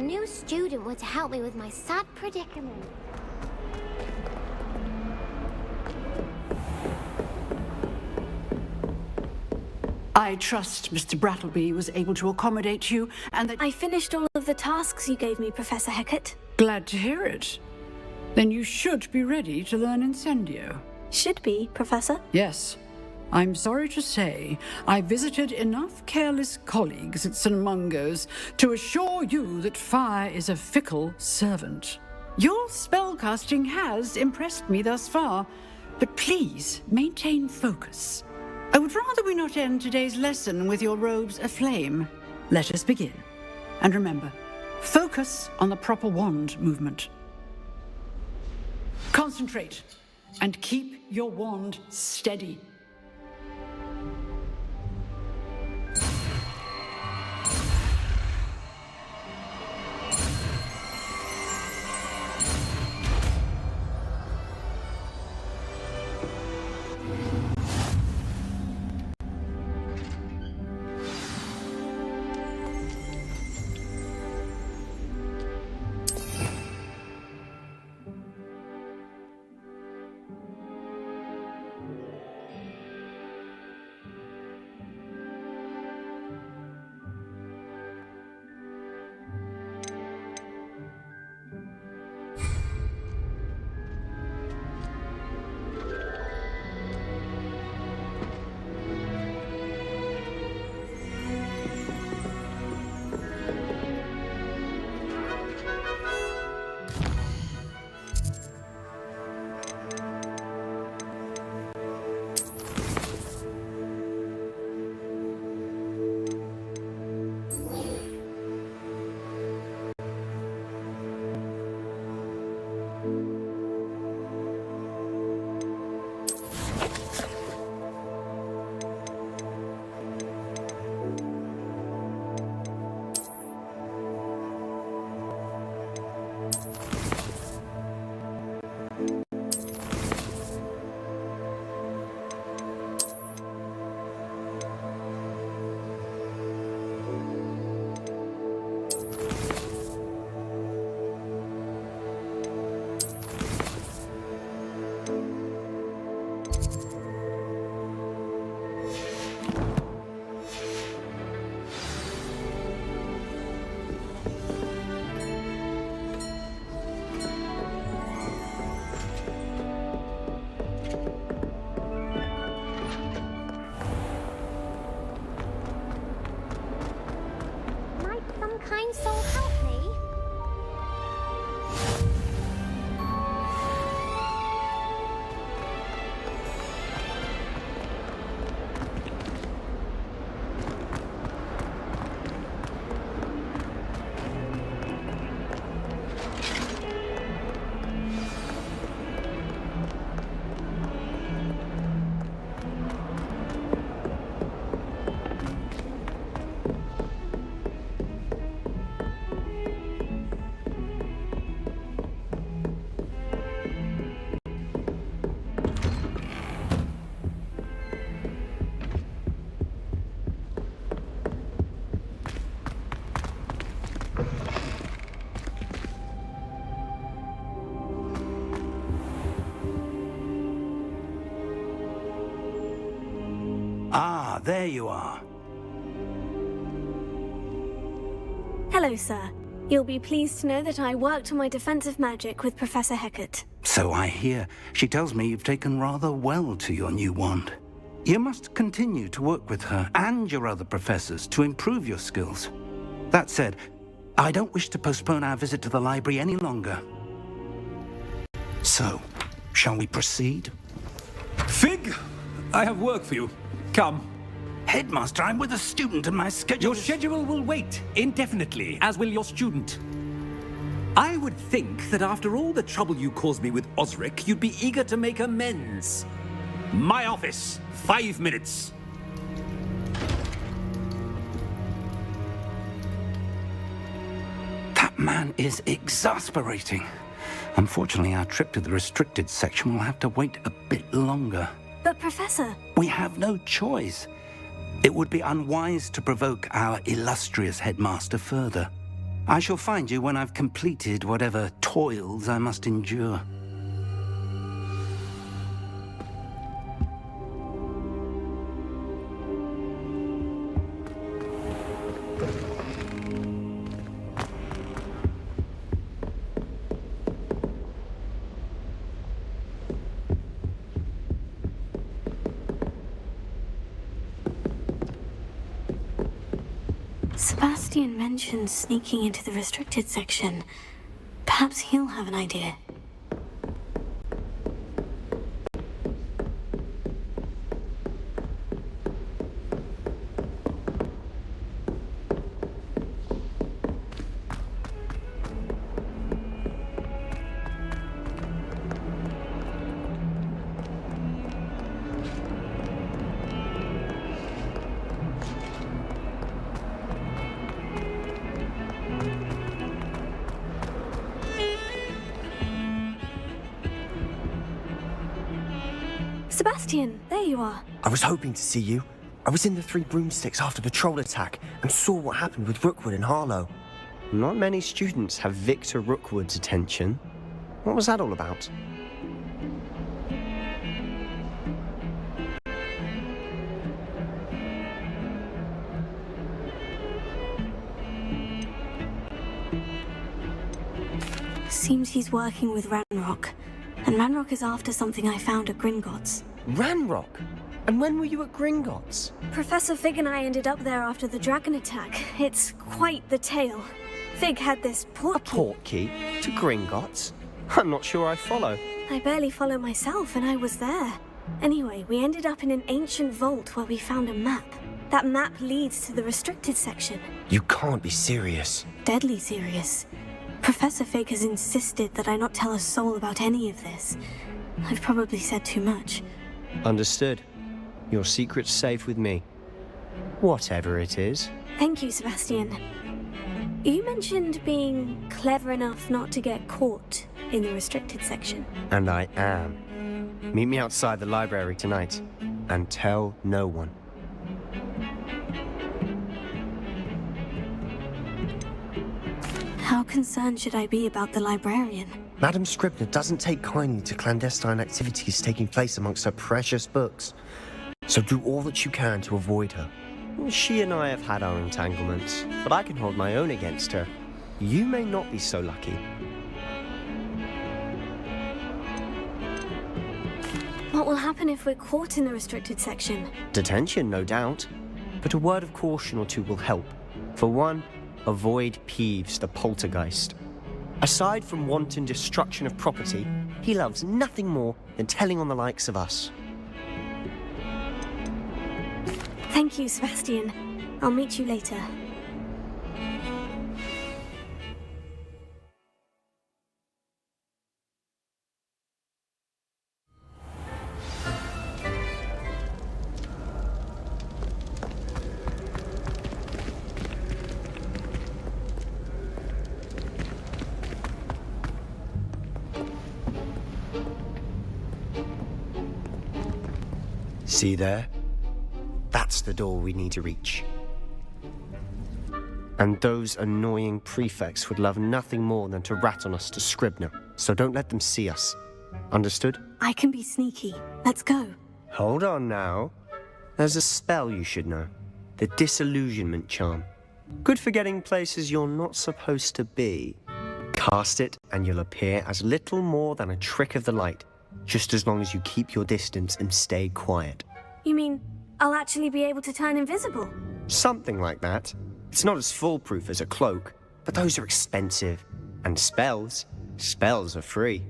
new student were to help me with my sad predicament. I trust Mr. Brattleby was able to accommodate you, and that... I finished all of the tasks you gave me, Professor Hecat. Glad to hear it. Then you should be ready to learn Incendio. Should be, Professor. Yes. I'm sorry to say, I visited enough careless colleagues at St. Mungo's to assure you that fire is a fickle servant. Your spellcasting has impressed me thus far, but please maintain focus. I would rather we not end today's lesson with your robes aflame. Let us begin. And remember, focus on the proper wand movement. Concentrate, and keep your wand steady. Kind soul help me? Ah, there you are. Hello, sir. You'll be pleased to know that I worked on my defensive magic with Professor Hecat. So I hear. She tells me you've taken rather well to your new wand. You must continue to work with her and your other professors to improve your skills. That said, I don't wish to postpone our visit to the library any longer. So, shall we proceed? Fig, I have work for you. Come. Headmaster, I'm with a student and my schedule... Your schedule will wait indefinitely, as will your student. I would think that after all the trouble you caused me with Osric, you'd be eager to make amends. My office, 5 minutes. That man is exasperating. Unfortunately, our trip to the restricted section will have to wait a bit longer. But, Professor... We have no choice. It would be unwise to provoke our illustrious headmaster further. I shall find you when I've completed whatever toils I must endure. Sebastian mentioned sneaking into the restricted section. Perhaps he'll have an idea. Sebastian, there you are. I was hoping to see you. I was in the Three Broomsticks after the troll attack and saw what happened with Rookwood and Harlow. Not many students have Victor Rookwood's attention. What was that all about? Seems he's working with Ranrock. And Ranrock is after something I found at Gringotts. Ranrock? And when were you at Gringotts? Professor Fig and I ended up there after the dragon attack. It's quite the tale. Fig had this A portkey. portkey? To Gringotts? I'm not sure I follow. I barely follow myself, and I was there. Anyway, we ended up in an ancient vault where we found a map. That map leads to the restricted section. You can't be serious. Deadly serious. Professor Fig has insisted that I not tell a soul about any of this. I've probably said too much. Understood. Your secret's safe with me. Whatever it is. Thank you, Sebastian. You mentioned being clever enough not to get caught in the restricted section. And I am. Meet me outside the library tonight. And tell no one. How concerned should I be about the librarian? Madam Scribner doesn't take kindly to clandestine activities taking place amongst her precious books. So do all that you can to avoid her. She and I have had our entanglements, but I can hold my own against her. You may not be so lucky. What will happen if we're caught in the restricted section? Detention, no doubt. But a word of caution or two will help. For one, avoid Peeves, the poltergeist. Aside from wanton destruction of property, he loves nothing more than telling on the likes of us. Thank you, Sebastian. I'll meet you later. See there? That's the door we need to reach. And those annoying prefects would love nothing more than to rat on us to Scribner, so don't let them see us. Understood? I can be sneaky. Let's go. Hold on now. There's a spell you should know. The Disillusionment Charm. Good for getting places you're not supposed to be. Cast it and you'll appear as little more than a trick of the light, just as long as you keep your distance and stay quiet. You mean I'll actually be able to turn invisible? Something like that. It's not as foolproof as a cloak, but those are expensive. And spells are free.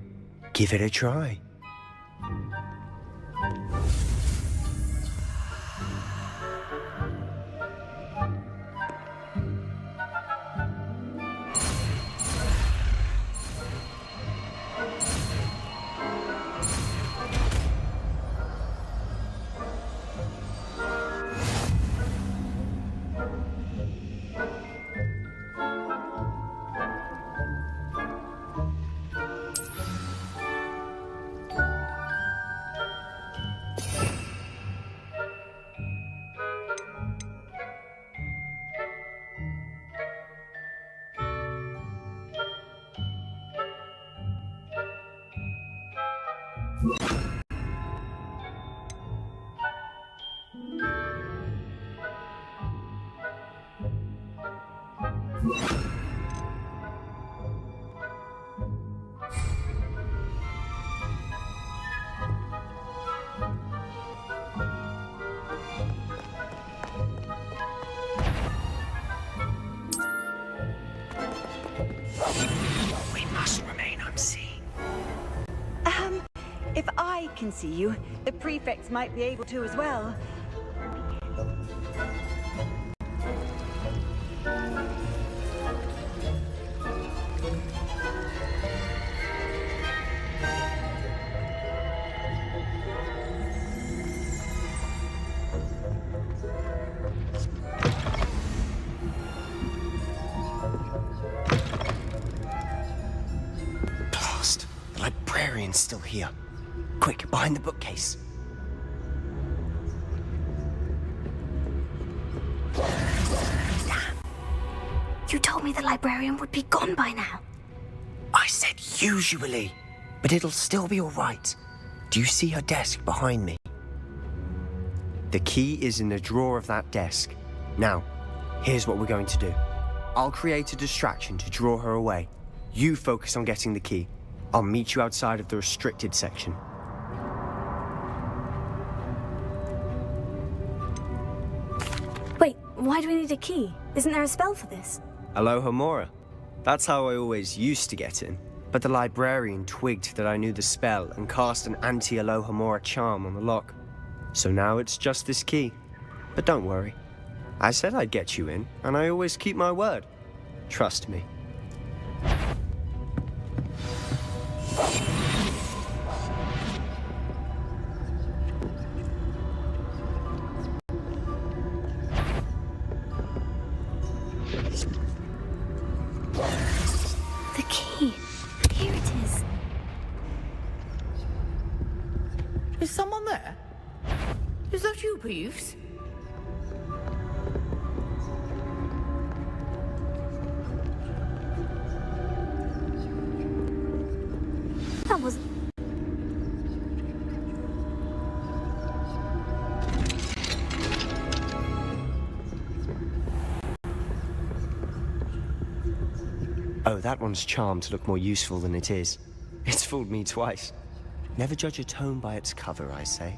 Give it a try. We must remain unseen. If I can see you, the prefects might be able to as well. Blast! The librarian's still here. Quick, behind the bookcase. You told me the librarian would be gone by now. I said usually, but it'll still be all right. Do you see her desk behind me? The key is in the drawer of that desk. Now, here's what we're going to do. I'll create a distraction to draw her away. You focus on getting the key. I'll meet you outside of the restricted section. Wait, why do we need a key? Isn't there a spell for this? Alohomora. That's how I always used to get in. But the librarian twigged that I knew the spell and cast an anti-Alohomora charm on the lock. So now it's just this key. But don't worry. I said I'd get you in, and I always keep my word. Trust me. The key. Here it is. Is someone there? Is that you, Peeves? That was... Oh, that one's charmed to look more useful than it is. It's fooled me twice. Never judge a tome by its cover, I say.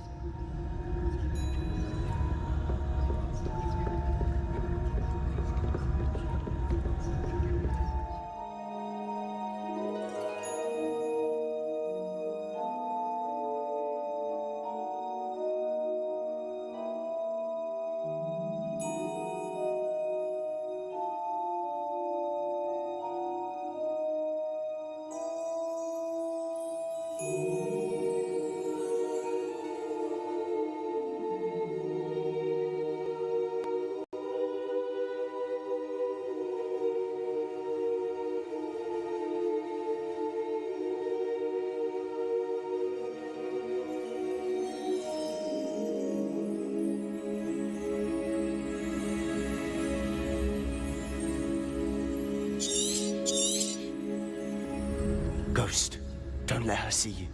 Ghost, don't let her see you.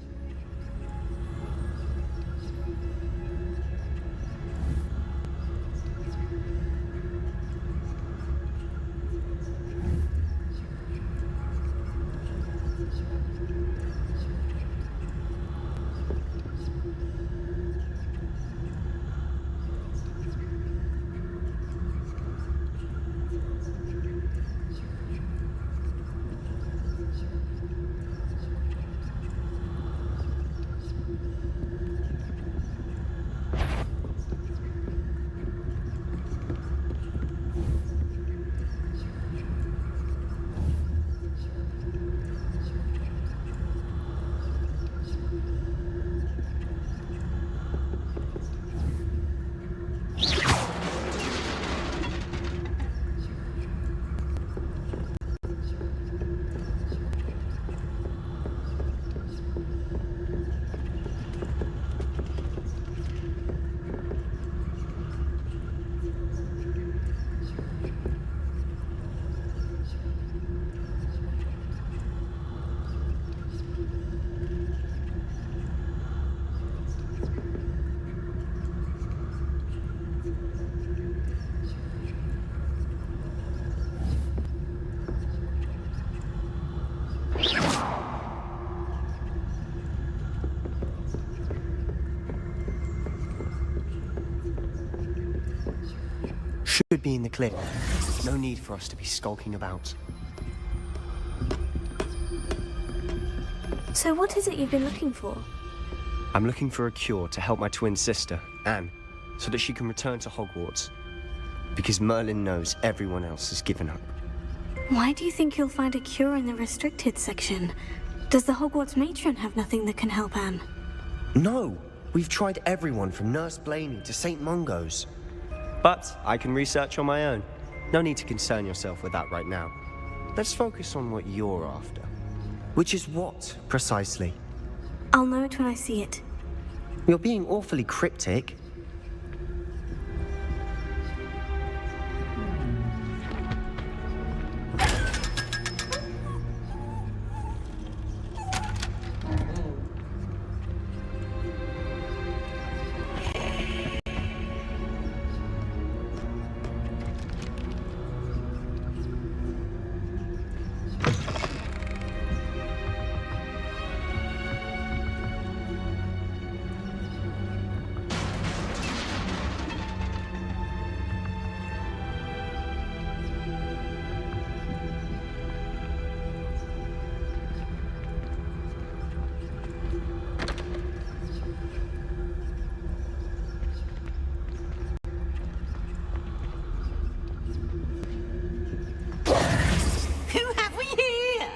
should be in the clear. No need for us to be skulking about. So what is it you've been looking for? I'm looking for a cure to help my twin sister, Anne, so that she can return to Hogwarts. Because Merlin knows everyone else has given up. Why do you think you'll find a cure in the restricted section? Does the Hogwarts matron have nothing that can help Anne? No! We've tried everyone from Nurse Blaney to St. Mungo's. But I can research on my own. No need to concern yourself with that right now. Let's focus on what you're after. Which is what, precisely? I'll know it when I see it. You're being awfully cryptic. Who have we here?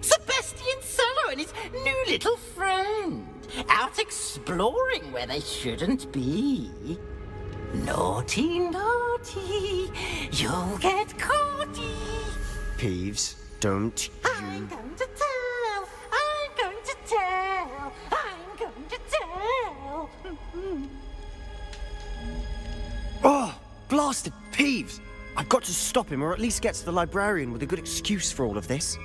Sebastian Cello and his new little friend. Out exploring where they shouldn't be. Naughty, naughty. You'll get caughty. Peeves, don't I'm you... going to tell. I'm going to tell. I'm going to tell. Oh, blasted Peeves! I've got to stop him, or at least get to the librarian with a good excuse for all of this.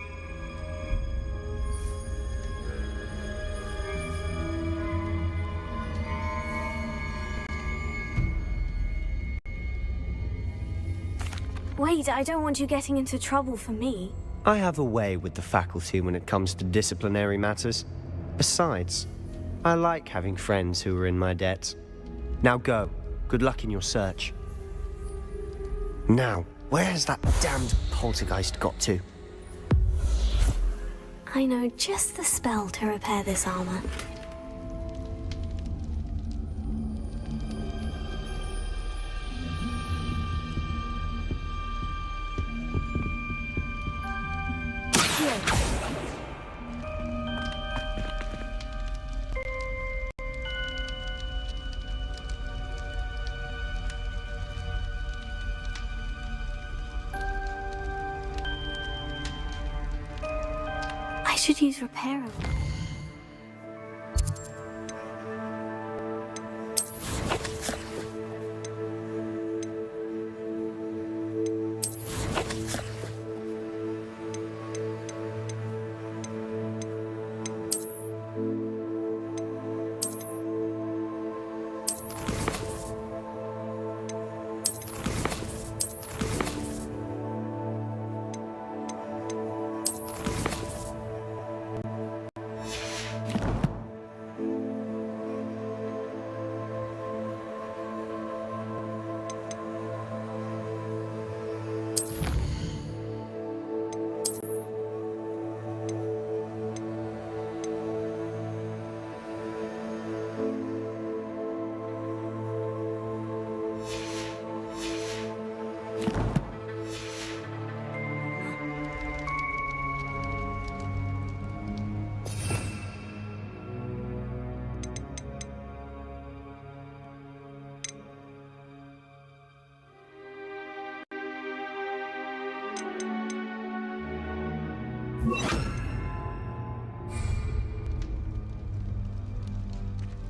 Wait, I don't want you getting into trouble for me. I have a way with the faculty when it comes to disciplinary matters. Besides, I like having friends who are in my debt. Now go. Good luck in your search. Now, where has that damned poltergeist got to? I know just the spell to repair this armor. I should use Reparo.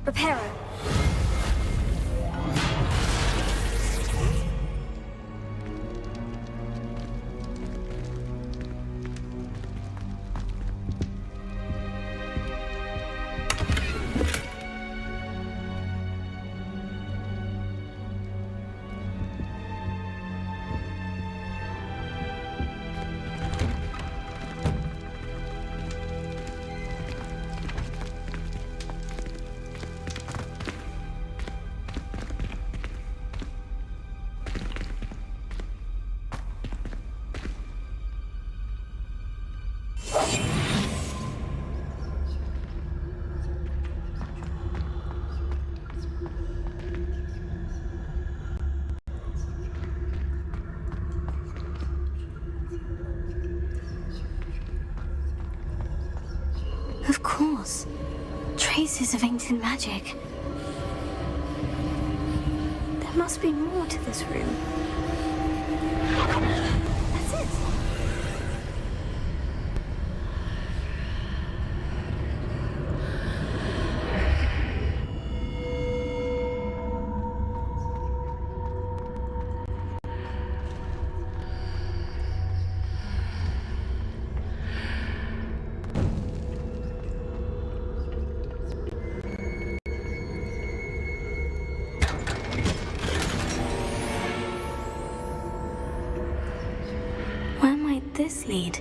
Reparo. house. Traces of ancient magic. There must be more to this room. That's it. Where might this lead?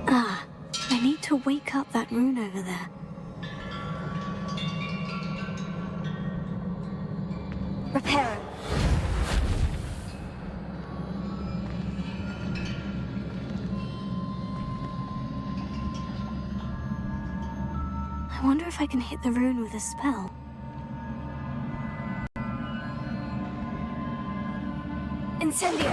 Ah, I need to wake up that rune over there. Reparo. I wonder if I can hit the rune with a spell. Incendio!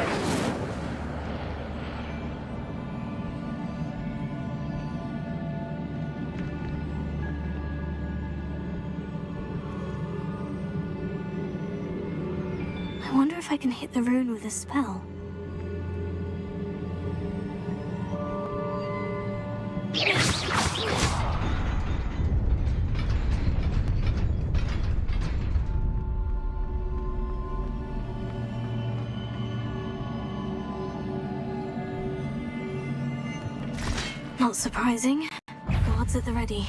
I wonder if I can hit the rune with a spell. Not surprising. Guards at the ready.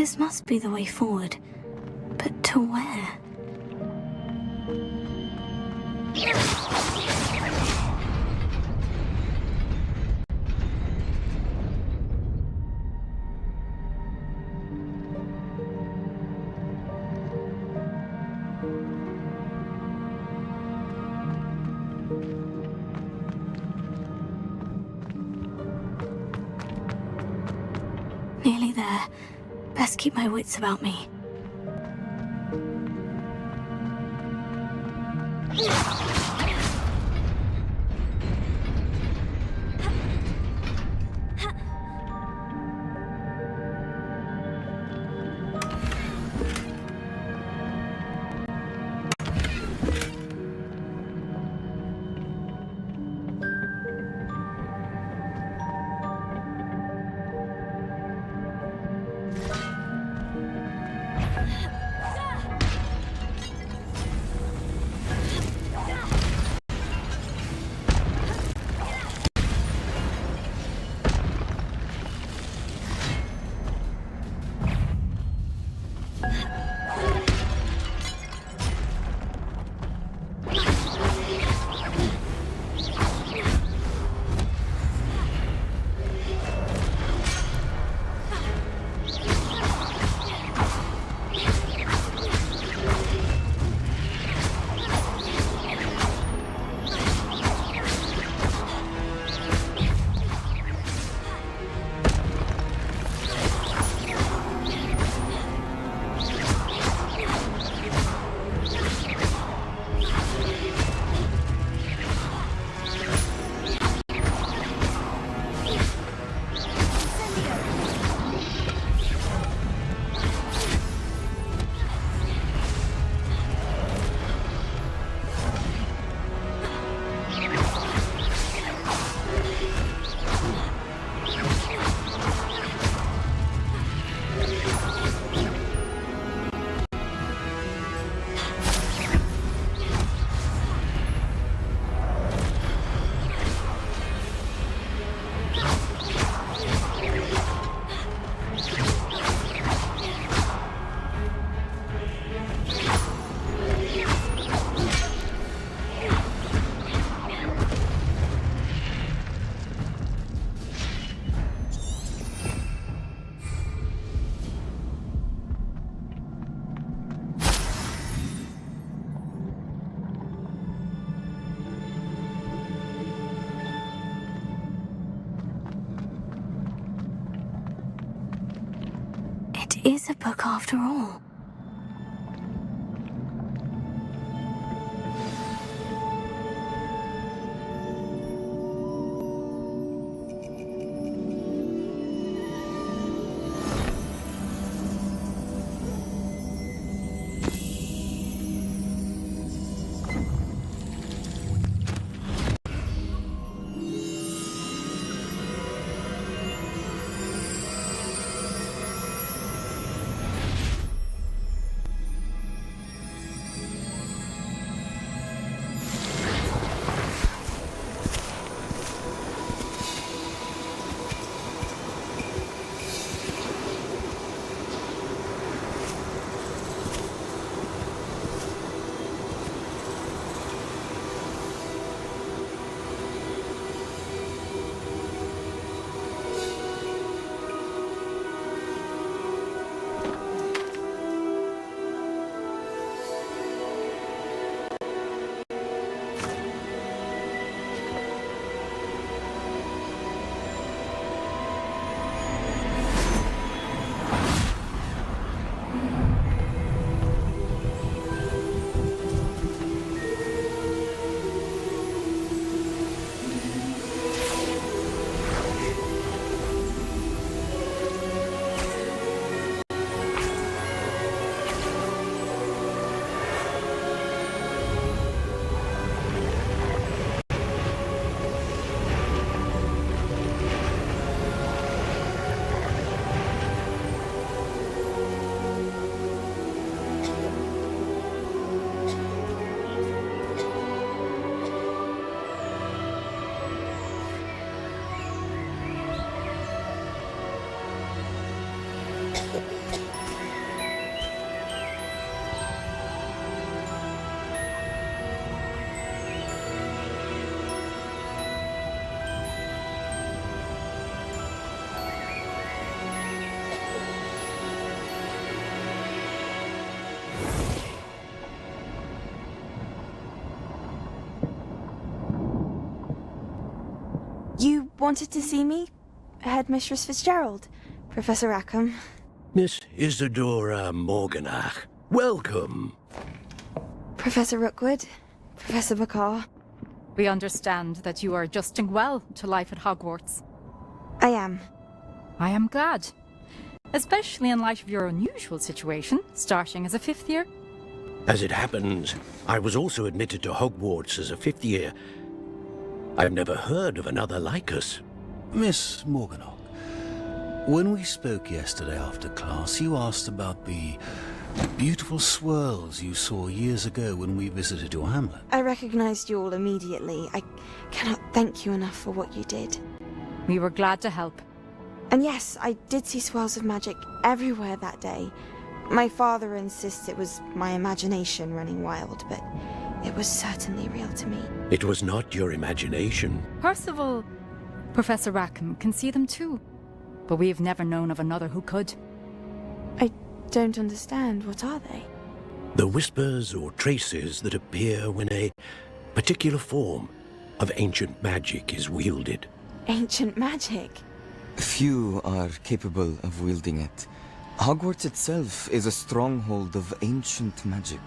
This must be the way forward. But to where? Nearly there. Best keep my wits about me. It is a book after all. wanted to see me? Headmistress Fitzgerald, Professor Rackham. Miss Isadora Morganach, welcome. Professor Rookwood, Professor McCaw. We understand that you are adjusting well to life at Hogwarts. I am. I am glad. Especially in light of your unusual situation, starting as a 5th year. As it happens, I was also admitted to Hogwarts as a 5th year. I've never heard of another like us. Miss Morganach, when we spoke yesterday after class, you asked about the beautiful swirls you saw years ago when we visited your hamlet. I recognized you all immediately. I cannot thank you enough for what you did. We were glad to help. And yes, I did see swirls of magic everywhere that day. My father insists it was my imagination running wild, but it was certainly real to me. It was not your imagination. Percival, Professor Rackham can see them too. But we've never known of another who could. I don't understand. What are they? The whispers or traces that appear when a particular form of ancient magic is wielded. Ancient magic? Few are capable of wielding it. Hogwarts itself is a stronghold of ancient magic.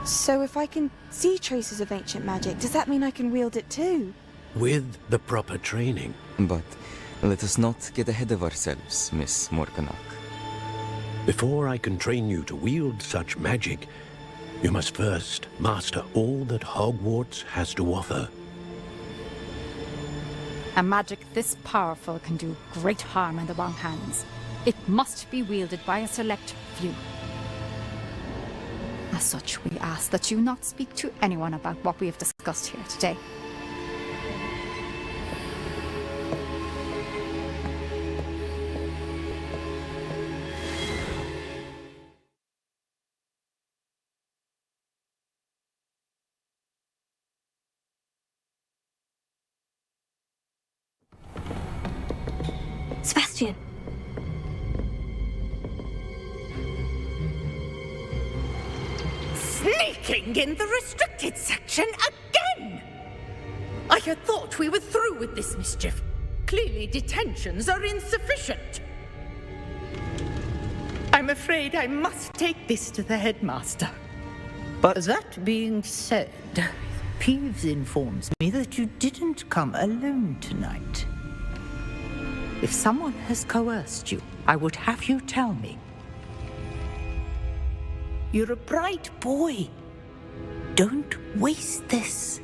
So if I can see traces of ancient magic, does that mean I can wield it too? With the proper training. But let us not get ahead of ourselves, Miss Morganach. Before I can train you to wield such magic, you must first master all that Hogwarts has to offer. A magic this powerful can do great harm in the wrong hands. It must be wielded by a select few. As such, we ask that you not speak to anyone about what we have discussed here today. Sebastian! Sneaking in the restricted section again! I had thought we were through with this mischief. Clearly detentions are insufficient. I'm afraid I must take this to the headmaster. But that being said, Peeves informs me that you didn't come alone tonight. If someone has coerced you, I would have you tell me. You're a bright boy. Don't waste this.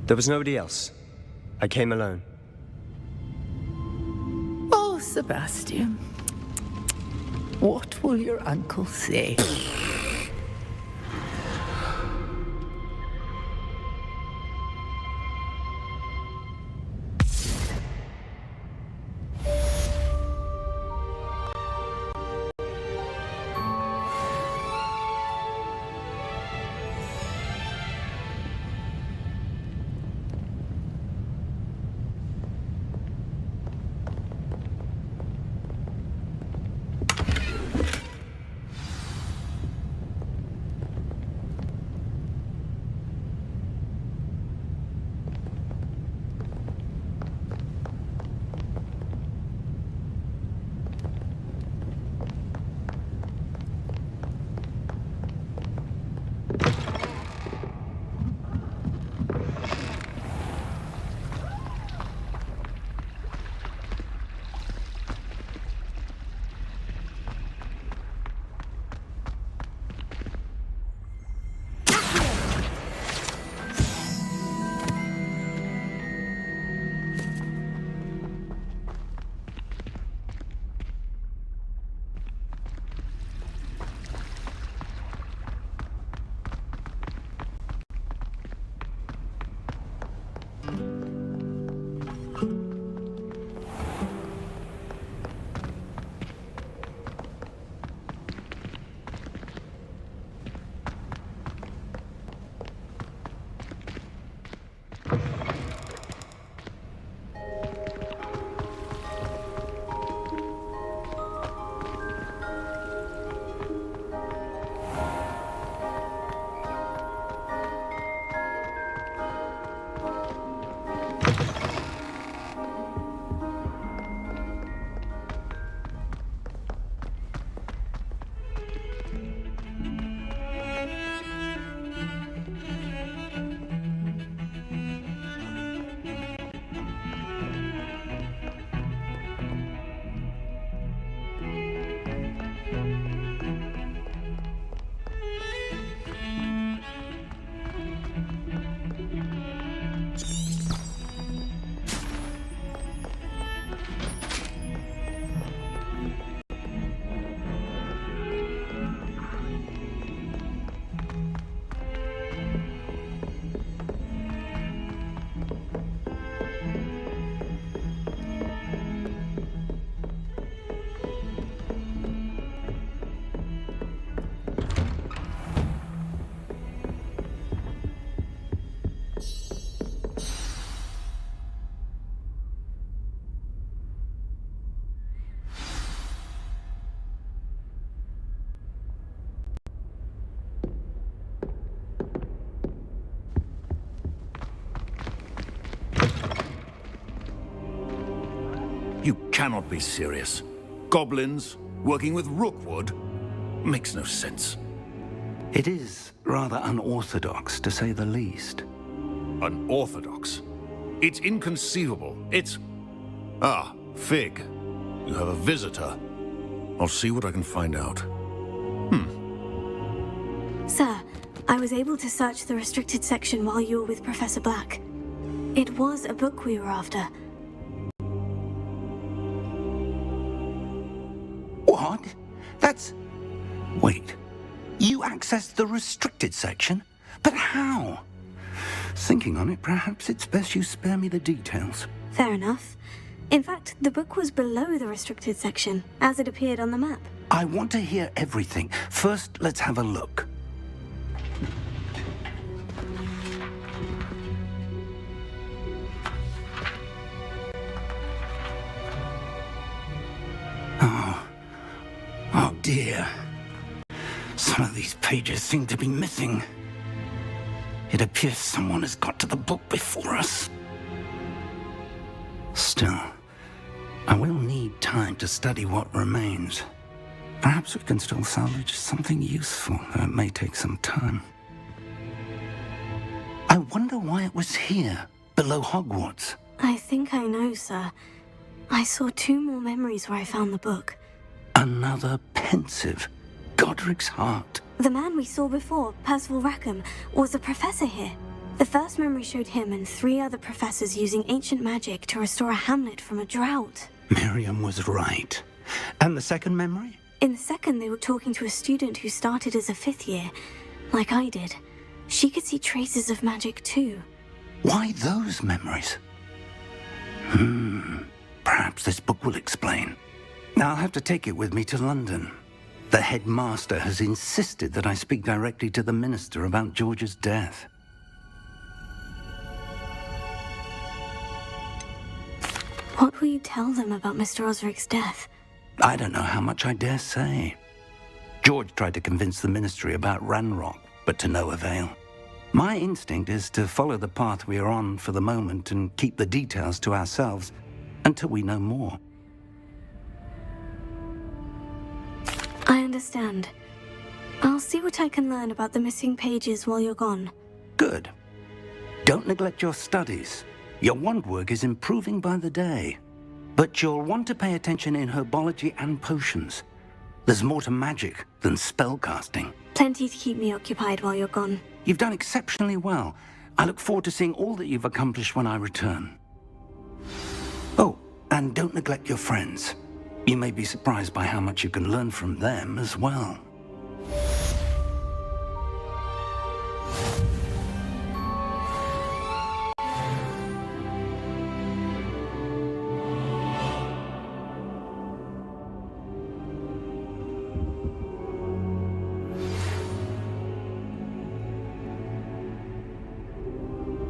There was nobody else. I came alone. Oh, Sebastian. What will your uncle say? cannot be serious. Goblins working with Rookwood makes no sense. It is rather unorthodox, to say the least. Unorthodox? It's inconceivable. It's... Ah, Fig. You have a visitor. I'll see what I can find out. Sir, I was able to search the restricted section while you were with Professor Black. It was a book we were after. What? That's... Wait. You accessed the restricted section? But how? Thinking on it, perhaps it's best you spare me the details. Fair enough. In fact, the book was below the restricted section, as it appeared on the map. I want to hear everything. First, let's have a look. Oh dear. Some of these pages seem to be missing. It appears someone has got to the book before us. Still, I will need time to study what remains. Perhaps we can still salvage something useful, though it may take some time. I wonder why it was here, below Hogwarts. I think I know, sir. I saw 2 more memories where I found the book. Another pensive. Godric's heart. The man we saw before, Percival Rackham, was a professor here. The first memory showed him and 3 other professors using ancient magic to restore a hamlet from a drought. Miriam was right. And the second memory? In the second, they were talking to a student who started as a 5th year, like I did. She could see traces of magic too. Why those memories? Perhaps this book will explain. Now I'll have to take it with me to London. The headmaster has insisted that I speak directly to the minister about George's death. What will you tell them about Mr. Osric's death? I don't know how much I dare say. George tried to convince the ministry about Ranrock, but to no avail. My instinct is to follow the path we are on for the moment and keep the details to ourselves until we know more. I understand. I'll see what I can learn about the missing pages while you're gone. Good. Don't neglect your studies. Your wand work is improving by the day. But you'll want to pay attention in herbology and potions. There's more to magic than spellcasting. Plenty to keep me occupied while you're gone. You've done exceptionally well. I look forward to seeing all that you've accomplished when I return. Oh, and don't neglect your friends. You may be surprised by how much you can learn from them as well.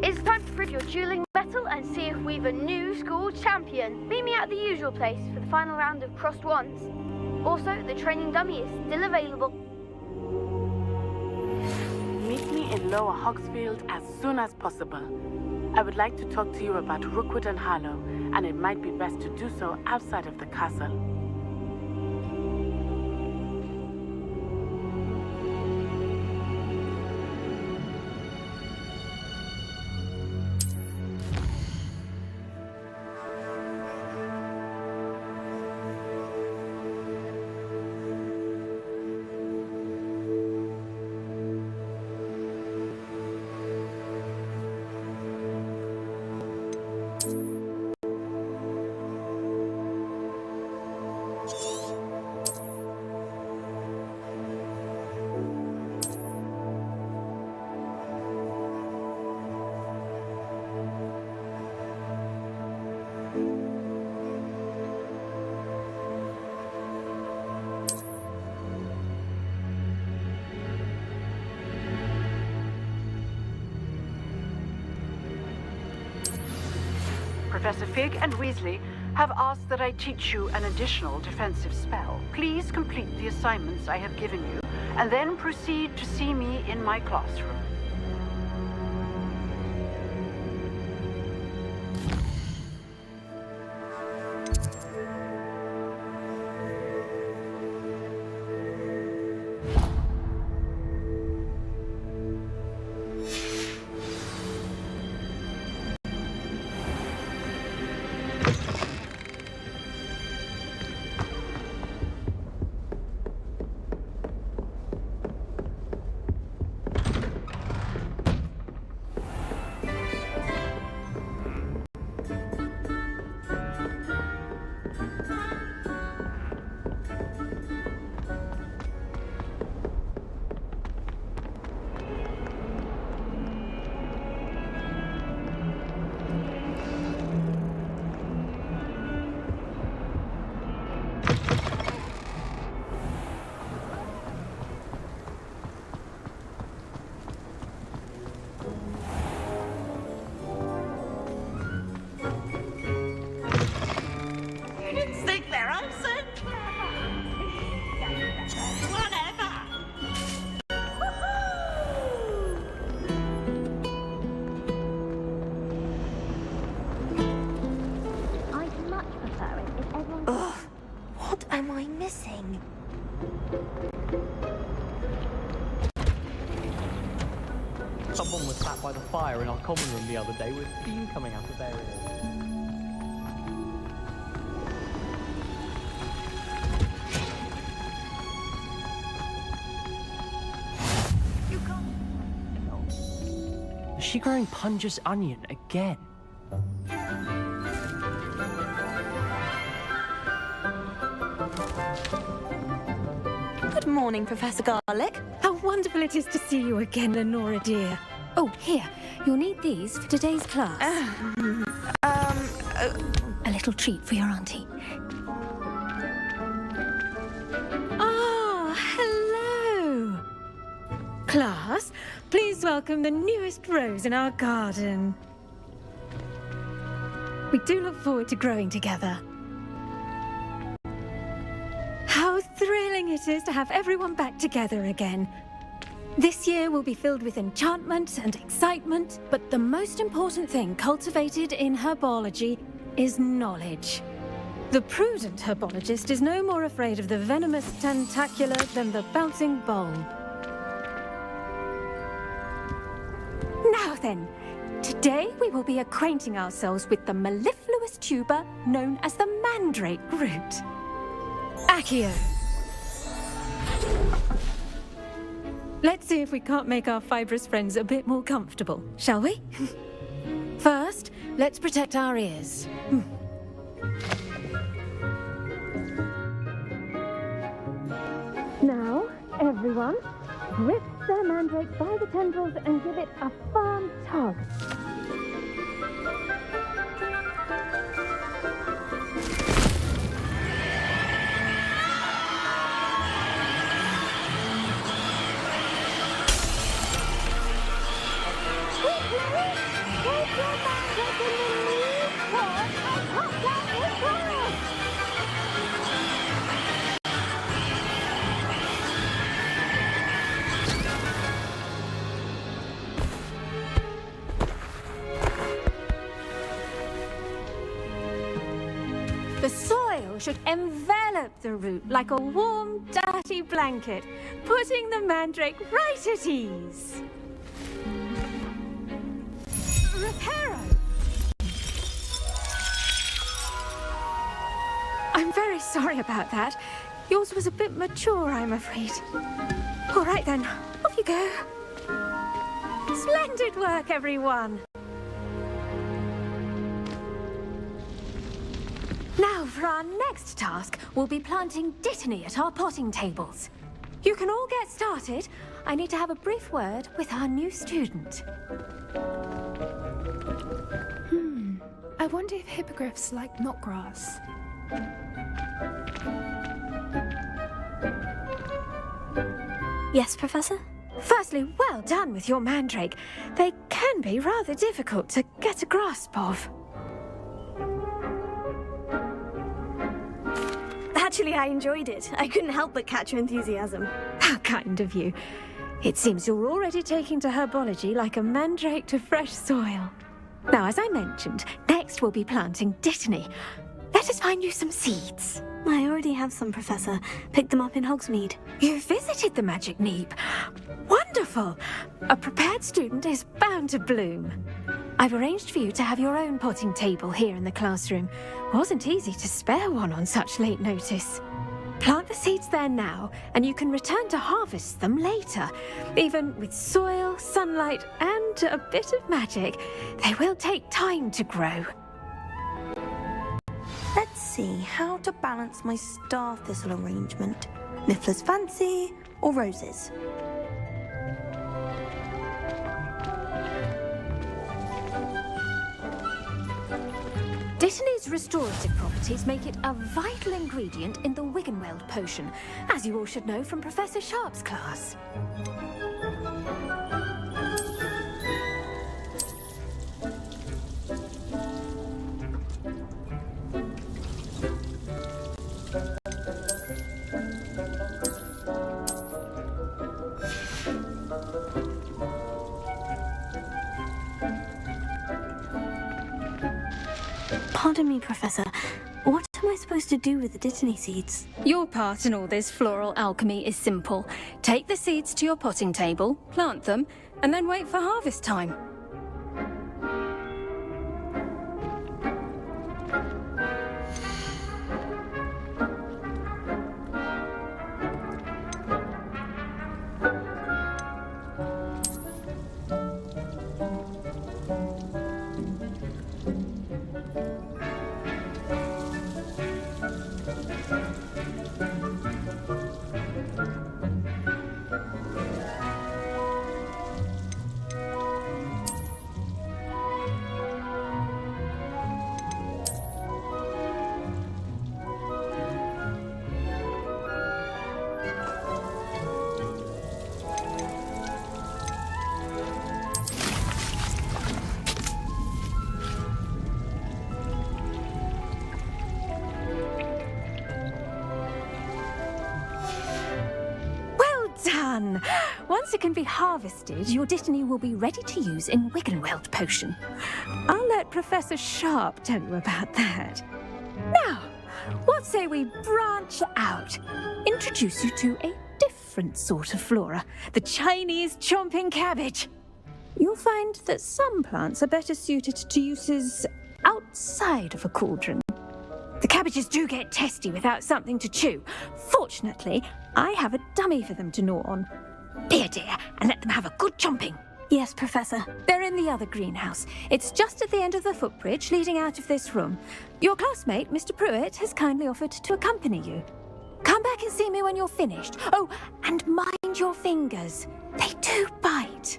It's time to prove your dueling battle and see if we've a new school champion. Meet me at the usual place for the final round of crossed wands. Also, the training dummy is still available. Meet me in Lower Hogsfield as soon as possible. I would like to talk to you about Rookwood and Harlow, and it might be best to do so outside of the castle. Professor Fig and Weasley have asked that I teach you an additional defensive spell. Please complete the assignments I have given you, and then proceed to see me in my classroom. Someone was sat by the fire in our common room the other day with steam coming out of their ears. Is she growing Punja's onion again? Good morning, Professor Garlick. How wonderful it is to see you again, Lenora dear. Oh, here. You'll need these for today's class. A little treat for your auntie. Ah, hello. Class, please welcome the newest rose in our garden. We do look forward to growing together. How thrilling it is to have everyone back together again. This year will be filled with enchantment and excitement, but the most important thing cultivated in herbology is knowledge. The prudent herbologist is no more afraid of the venomous tentacula than the bouncing bulb. Now then, today we will be acquainting ourselves with the mellifluous tuber known as the mandrake root. Accio. Let's see if we can't make our fibrous friends a bit more comfortable, shall we? First, let's protect our ears. Now, everyone, grip the mandrake by the tendrils and give it a firm tug. The soil should envelop the root like a warm, dirty blanket, putting the mandrake right at ease. Reparo! I'm very sorry about that. Yours was a bit mature, I'm afraid. All right then, off you go. Splendid work, everyone. Now, for our next task, we'll be planting dittany at our potting tables. You can all get started. I need to have a brief word with our new student. I wonder if hippogriffs like knotgrass. Yes, Professor? Firstly, well done with your mandrake. They can be rather difficult to get a grasp of. Actually, I enjoyed it. I couldn't help but catch your enthusiasm. How kind of you. It seems you're already taking to herbology like a mandrake to fresh soil. Now, as I mentioned, next we'll be planting dittany. Let us find you some seeds. I already have some, Professor. Picked them up in Hogsmeade. You visited the Magic Neep. Wonderful! A prepared student is bound to bloom. I've arranged for you to have your own potting table here in the classroom. Wasn't easy to spare one on such late notice. Plant the seeds there now, and you can return to harvest them later. Even with soil, sunlight, and a bit of magic, they will take time to grow. Let's see how to balance my star thistle arrangement. Niffler's fancy or roses? Dittany's restorative properties make it a vital ingredient in the Wiggenweld potion, as you all should know from Professor Sharp's class. Pardon me, Professor. What am I supposed to do with the dittany seeds? Your part in all this floral alchemy is simple. Take the seeds to your potting table, plant them, and then wait for harvest time. Done! Once it can be harvested, your dittany will be ready to use in Wiggenweld potion. I'll let Professor Sharp tell you about that. Now, what say we branch out? Introduce you to a different sort of flora, the Chinese chomping cabbage. You'll find that some plants are better suited to uses outside of a cauldron. The cabbages do get testy without something to chew. Fortunately, I have a dummy for them to gnaw on. Be a dear and let them have a good chomping. Yes, Professor. They're in the other greenhouse. It's just at the end of the footbridge leading out of this room. Your classmate, Mr. Pruitt, has kindly offered to accompany you. Come back and see me when you're finished. Oh, and mind your fingers. They do bite.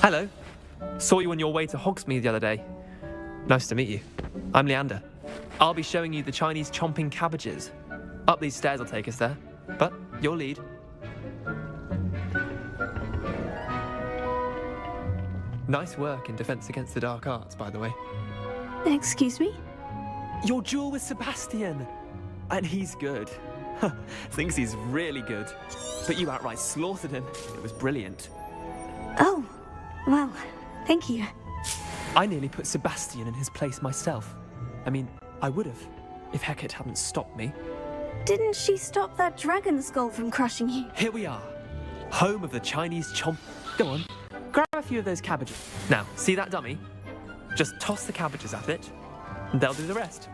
Hello. Saw you on your way to Hogsmeade the other day. Nice to meet you. I'm Leander. I'll be showing you the Chinese chomping cabbages. Up these stairs will take us there. But your lead. Nice work in Defense Against the Dark Arts, by the way. Excuse me? Your duel with Sebastian. And he's good. Thinks he's really good. But you outright slaughtered him. It was brilliant. Oh, well, thank you. I nearly put Sebastian in his place myself. I mean, I would have, if Hecate hadn't stopped me. Didn't she stop that dragon skull from crushing you? Here we are, home of the Chinese chomp. Go on, grab a few of those cabbages. Now, see that dummy? Just toss the cabbages at it, and they'll do the rest.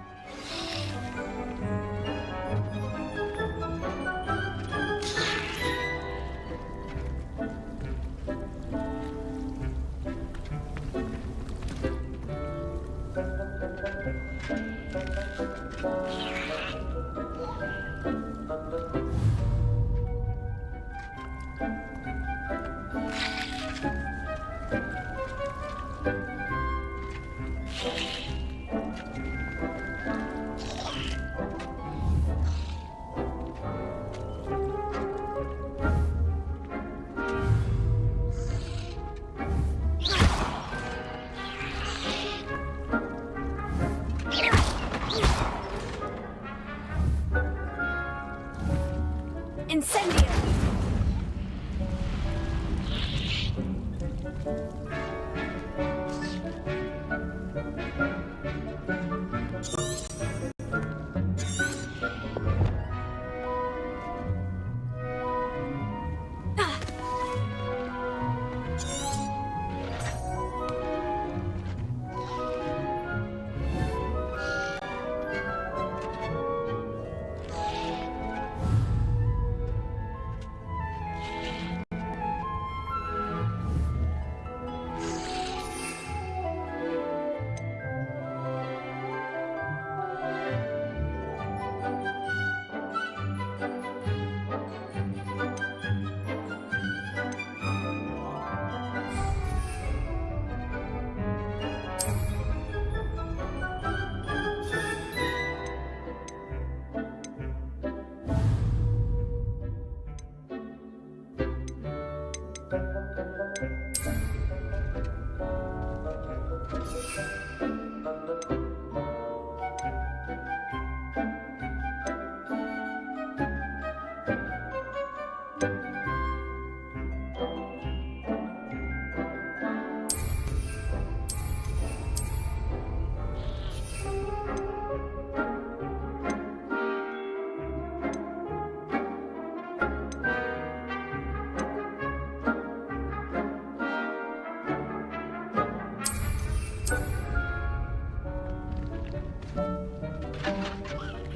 Incendio!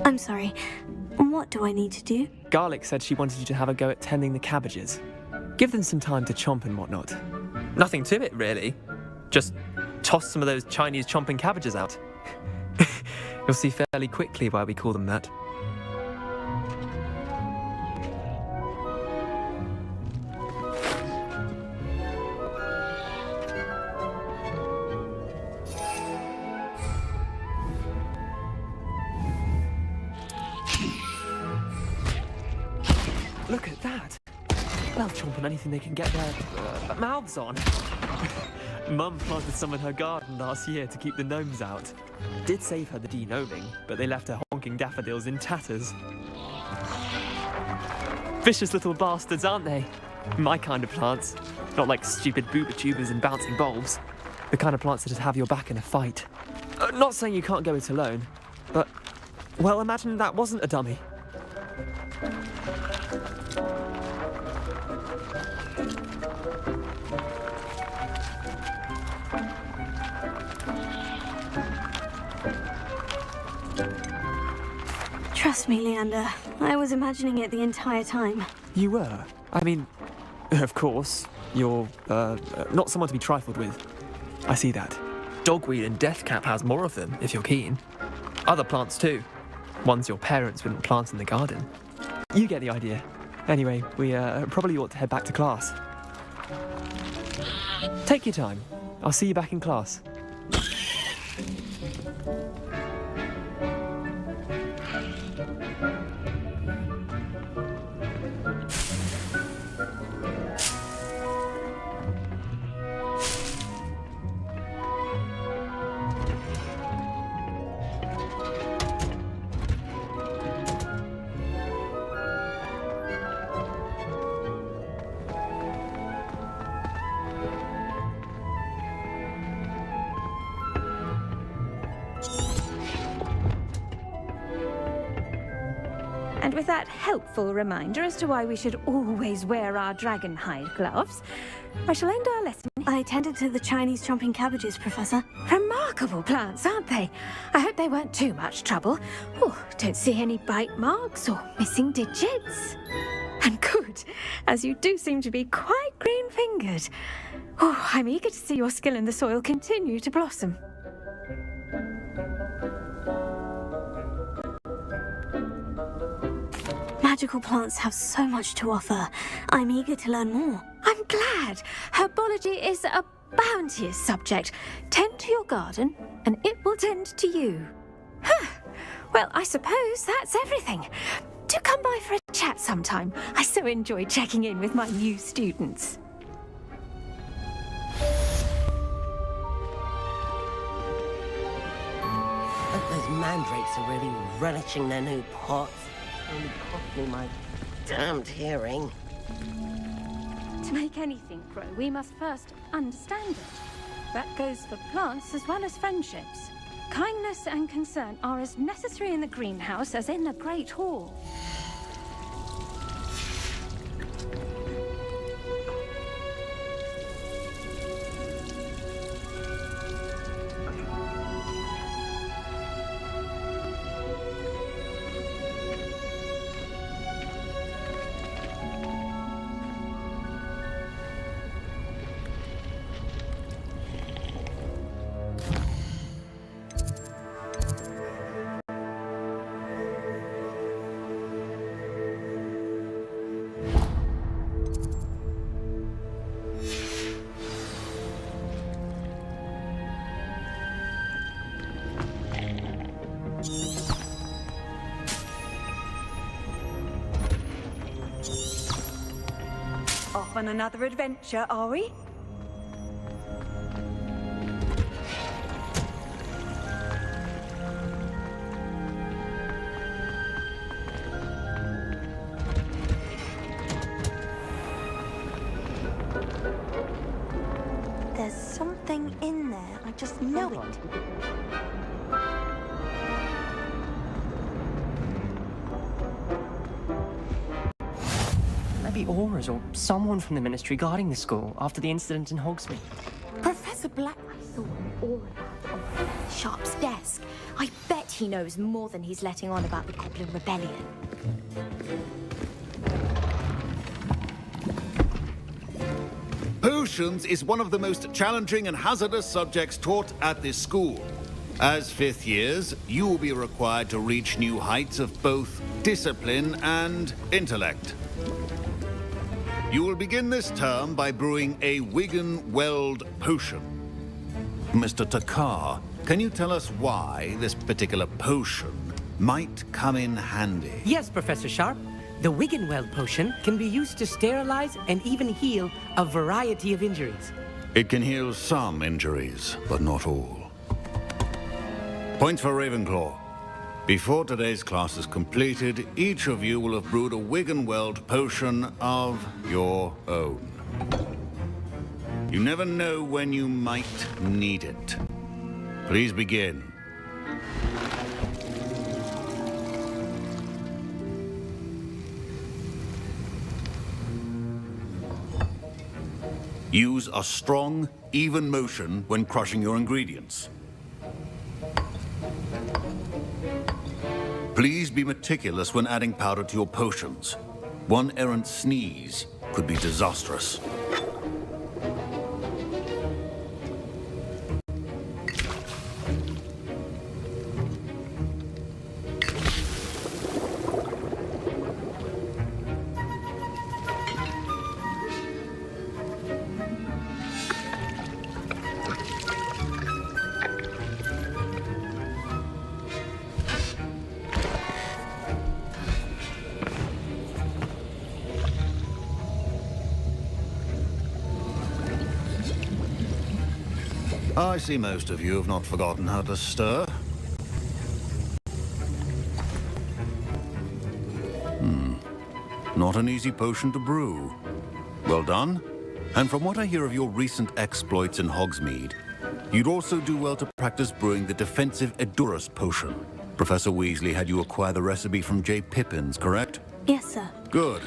I'm sorry. What do I need to do? Garlic said she wanted you to have a go at tending the cabbages. Give them some time to chomp and whatnot. Nothing to it, really. Just toss some of those Chinese chomping cabbages out. You'll see fairly quickly why we call them that. Look at that! They'll chomp on anything they can get their mouths on. Mum planted some in her garden last year to keep the gnomes out. Did save her the de-gnoming, but they left her honking daffodils in tatters. Vicious little bastards, aren't they? My kind of plants. Not like stupid booba tubers and bouncing bulbs. The kind of plants that just have your back in a fight. Not saying you can't go it alone, but, well, imagine that wasn't a dummy. Trust me, Leander. I was imagining it the entire time. You were? I mean, of course, you're, not someone to be trifled with. I see that. Dogweed and deathcap has more of them, if you're keen. Other plants too. Ones your parents wouldn't plant in the garden. You get the idea. Anyway, we, probably ought to head back to class. Take your time. I'll see you back in class. And with that helpful reminder as to why we should always wear our dragon hide gloves, I shall end our lesson. I tended to the Chinese chomping cabbages, Professor. Remarkable plants, aren't they? I hope they weren't too much trouble. Oh, don't see any bite marks or missing digits. And good, as you do seem to be quite green-fingered. Oh, I'm eager to see your skill in the soil continue to blossom. Magical plants have so much to offer. I'm eager to learn more. I'm glad. Herbology is a bounteous subject. Tend to your garden, and it will tend to you. Huh. Well, I suppose that's everything. Do come by for a chat sometime. I so enjoy checking in with my new students. But those mandrakes are really relishing their new pots. Only cost me my damned hearing. To make anything grow, we must first understand it. That goes for plants as well as friendships. Kindness and concern are as necessary in the greenhouse as in the Great Hall. Off on another adventure, are we? There's something in there. I just know it. Maybe Aura's or someone from the Ministry guarding the school after the incident in Hogsmeade. Professor Black, I saw an aura on Sharp's desk. I bet he knows more than he's letting on about the Goblin Rebellion. Potions is one of the most challenging and hazardous subjects taught at this school. As fifth years, you will be required to reach new heights of both discipline and intellect. You will begin this term by brewing a Wiggenweld potion. Mr. Takar, can you tell us why this particular potion might come in handy? Yes, Professor Sharp. The Wiggenweld potion can be used to sterilize and even heal a variety of injuries. It can heal some injuries, but not all. Points for Ravenclaw. Before today's class is completed, each of you will have brewed a Wiggenweld potion of your own. You never know when you might need it. Please begin. Use a strong, even motion when crushing your ingredients. Please be meticulous when adding powder to your potions. One errant sneeze could be disastrous. I see most of you have not forgotten how to stir. Not an easy potion to brew. Well done. And from what I hear of your recent exploits in Hogsmeade, you'd also do well to practice brewing the defensive Edurus potion. Professor Weasley had you acquire the recipe from J. Pippins, correct? Yes, sir. Good.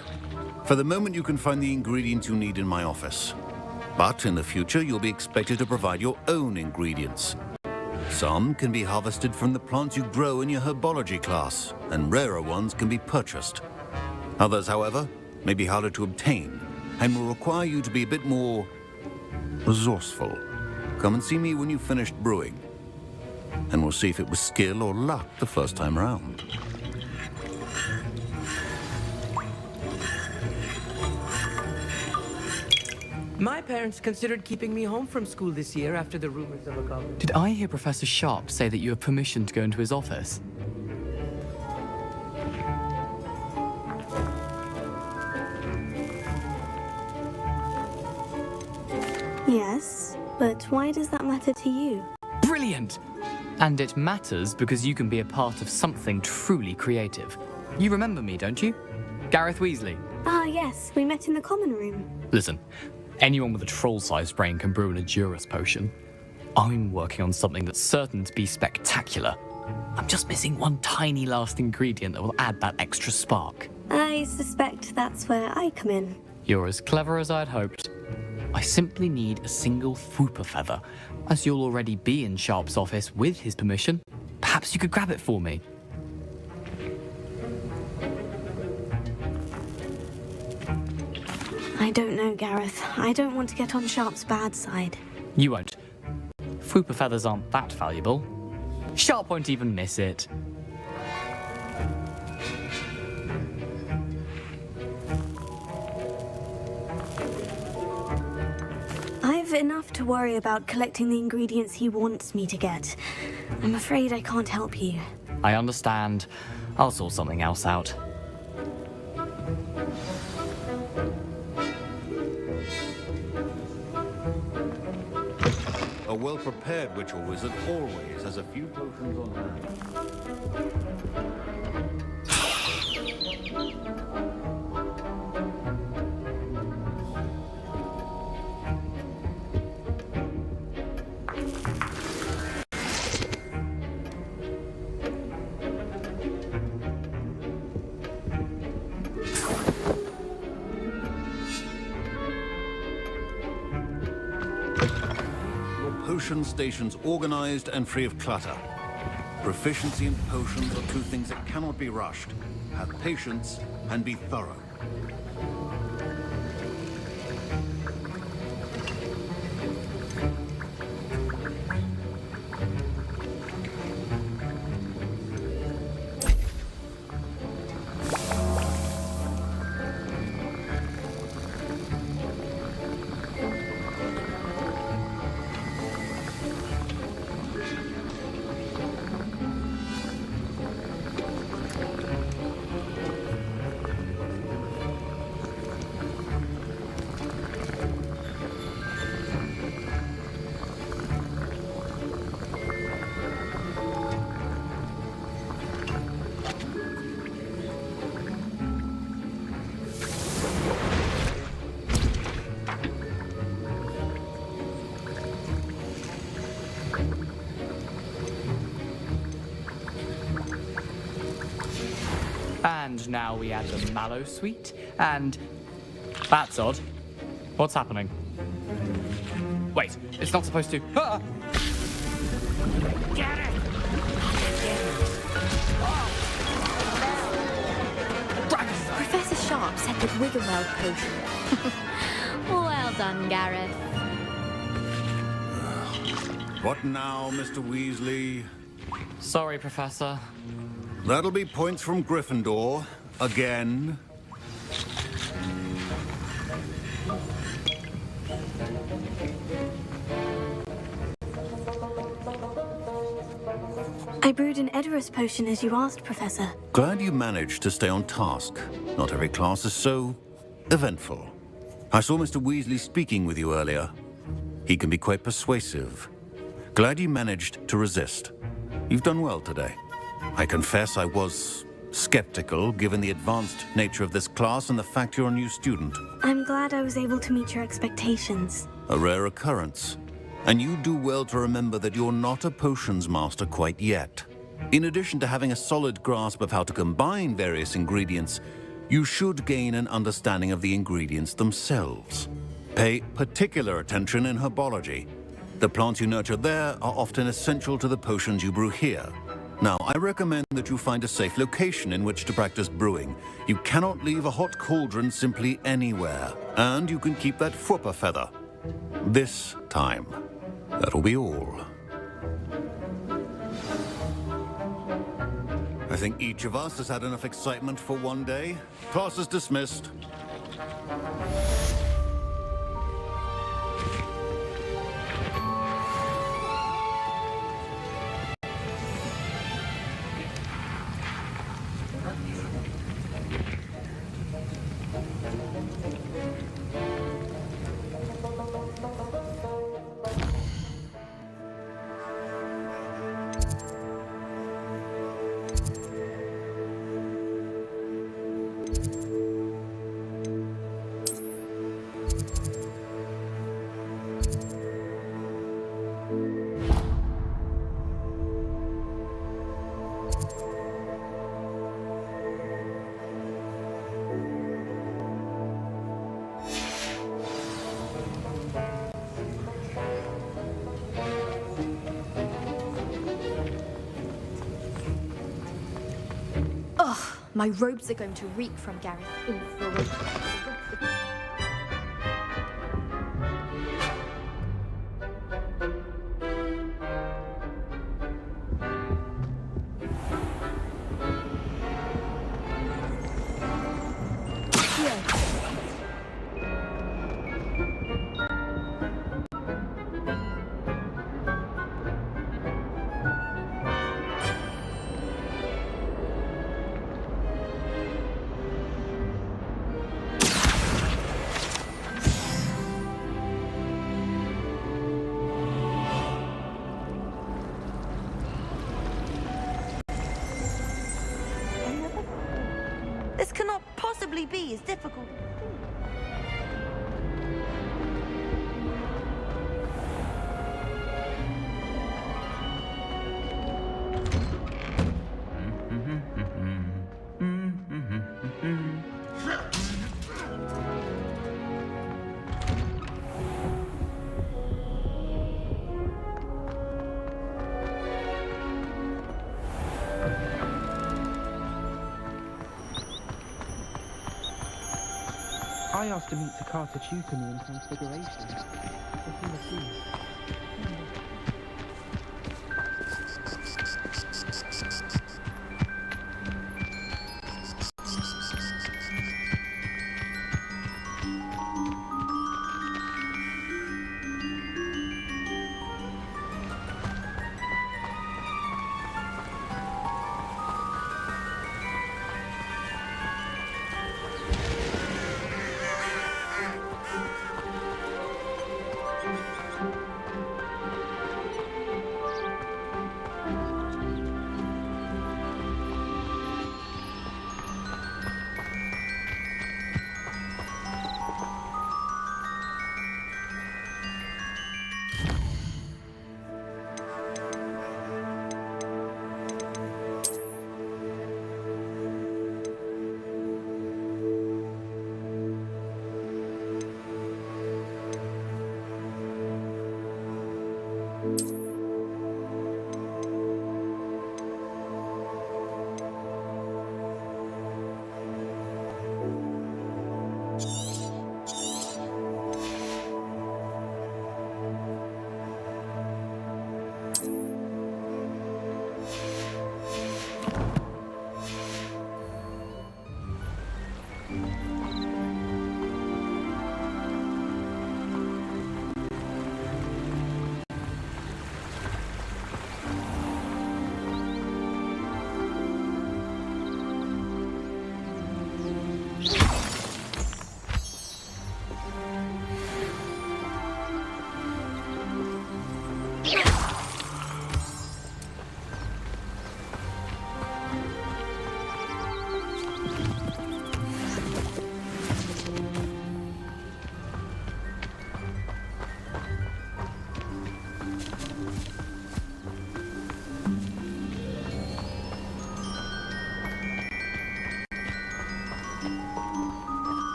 For the moment, you can find the ingredients you need in my office. But in the future, you'll be expected to provide your own ingredients. Some can be harvested from the plants you grow in your herbology class, and rarer ones can be purchased. Others, however, may be harder to obtain, and will require you to be a bit more resourceful. Come and see me when you've finished brewing, and we'll see if it was skill or luck the first time around. My parents considered keeping me home from school this year after the rumors of a goblin. Did I hear Professor Sharp say that you have permission to go into his office? Yes, but why does that matter to you? Brilliant! And it matters because you can be a part of something truly creative. You remember me, don't you? Gareth Weasley. Ah, yes, we met in the common room. Listen, anyone with a troll-sized brain can brew an Edurus potion. I'm working on something that's certain to be spectacular. I'm just missing one tiny last ingredient that will add that extra spark. I suspect that's where I come in. You're as clever as I'd hoped. I simply need a single Fwooper feather. As you'll already be in Sharp's office with his permission, perhaps you could grab it for me. I don't know, Gareth. I don't want to get on Sharp's bad side. You won't. Fwooper feathers aren't that valuable. Sharp won't even miss it. I've enough to worry about collecting the ingredients he wants me to get. I'm afraid I can't help you. I understand. I'll sort something else out. A well-prepared witch or wizard always has a few potions on hand. Potion stations organized and free of clutter. Proficiency and potions are two things that cannot be rushed. Have patience and be thorough. And now we add the mallow sweet, and that's odd. What's happening? Wait, it's not supposed to. Ah! Get it! Professor Sharp said the Wiggenweld potion. Well done, Gareth. What now, Mr. Weasley? Sorry, Professor. That'll be points from Gryffindor. Again. I brewed an Edorus potion as you asked, Professor. Glad you managed to stay on task. Not every class is so eventful. I saw Mr. Weasley speaking with you earlier. He can be quite persuasive. Glad you managed to resist. You've done well today. I confess I was skeptical, given the advanced nature of this class and the fact you're a new student. I'm glad I was able to meet your expectations. A rare occurrence. And you do well to remember that you're not a potions master quite yet. In addition to having a solid grasp of how to combine various ingredients, you should gain an understanding of the ingredients themselves. Pay particular attention in herbology. The plants you nurture there are often essential to the potions you brew here. Now, I recommend that you find a safe location in which to practice brewing. You cannot leave a hot cauldron simply anywhere. And you can keep that Fwooper feather. This time. That'll be all. I think each of us has had enough excitement for one day. Class is dismissed. Ugh, my robes are going to reek from Gareth. This cannot possibly be as difficult. I asked him to cast a tutor me in Transfiguration.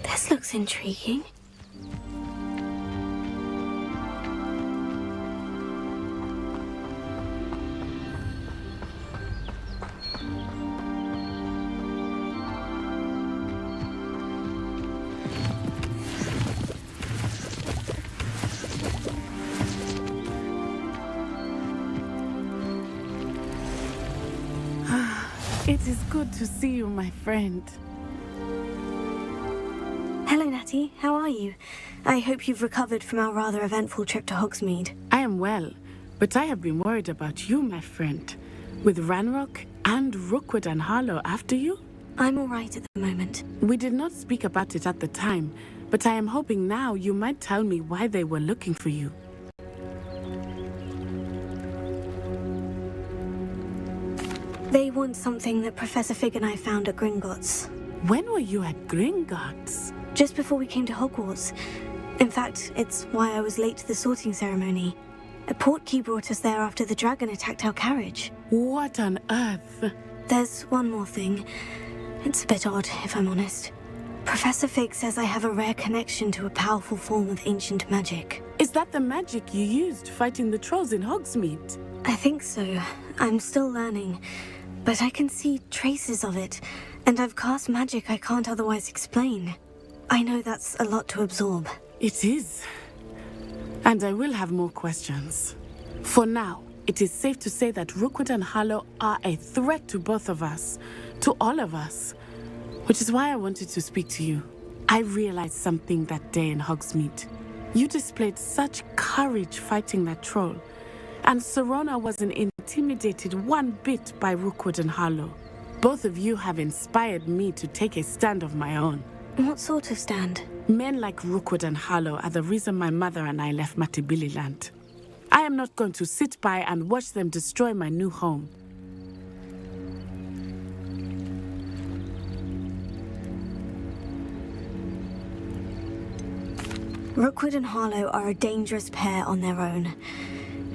This looks intriguing. It is good to see you, my friend. Hello, Natty. How are you? I hope you've recovered from our rather eventful trip to Hogsmeade. I am well, but I have been worried about you, my friend. With Ranrock and Rookwood and Harlow after you? I'm all right at the moment. We did not speak about it at the time, but I am hoping now you might tell me why they were looking for you. They want something that Professor Fig and I found at Gringotts. When were you at Gringotts? Just before we came to Hogwarts. In fact, it's why I was late to the sorting ceremony. A portkey brought us there after the dragon attacked our carriage. What on earth? There's one more thing. It's a bit odd, if I'm honest. Professor Fig says I have a rare connection to a powerful form of ancient magic. Is that the magic you used fighting the trolls in Hogsmeade? I think so. I'm still learning. But I can see traces of it, and I've cast magic I can't otherwise explain. I know that's a lot to absorb. It is. And I will have more questions. For now, it is safe to say that Rookwood and Harlow are a threat to both of us, to all of us. Which is why I wanted to speak to you. I realized something that day in Hogsmeade. You displayed such courage fighting that troll. And Serona wasn't intimidated one bit by Rookwood and Harlow. Both of you have inspired me to take a stand of my own. What sort of stand? Men like Rookwood and Harlow are the reason my mother and I left Matibili-land. I am not going to sit by and watch them destroy my new home. Rookwood and Harlow are a dangerous pair on their own.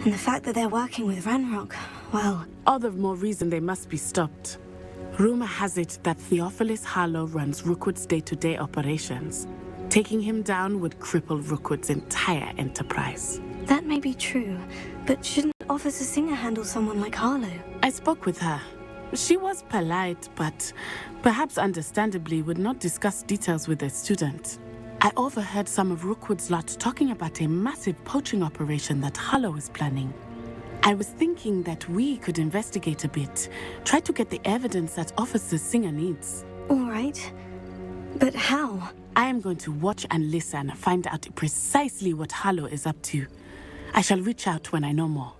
And the fact that they're working with Ranrock, well... All the more reason they must be stopped. Rumor has it that Theophilus Harlow runs Rookwood's day-to-day operations. Taking him down would cripple Rookwood's entire enterprise. That may be true, but shouldn't Officer Singer handle someone like Harlow? I spoke with her. She was polite, but perhaps understandably would not discuss details with a student. I overheard some of Rookwood's lot talking about a massive poaching operation that Harlow is planning. I was thinking that we could investigate a bit, try to get the evidence that Officer Singer needs. All right. But how? I am going to watch and listen, find out precisely what Harlow is up to. I shall reach out when I know more.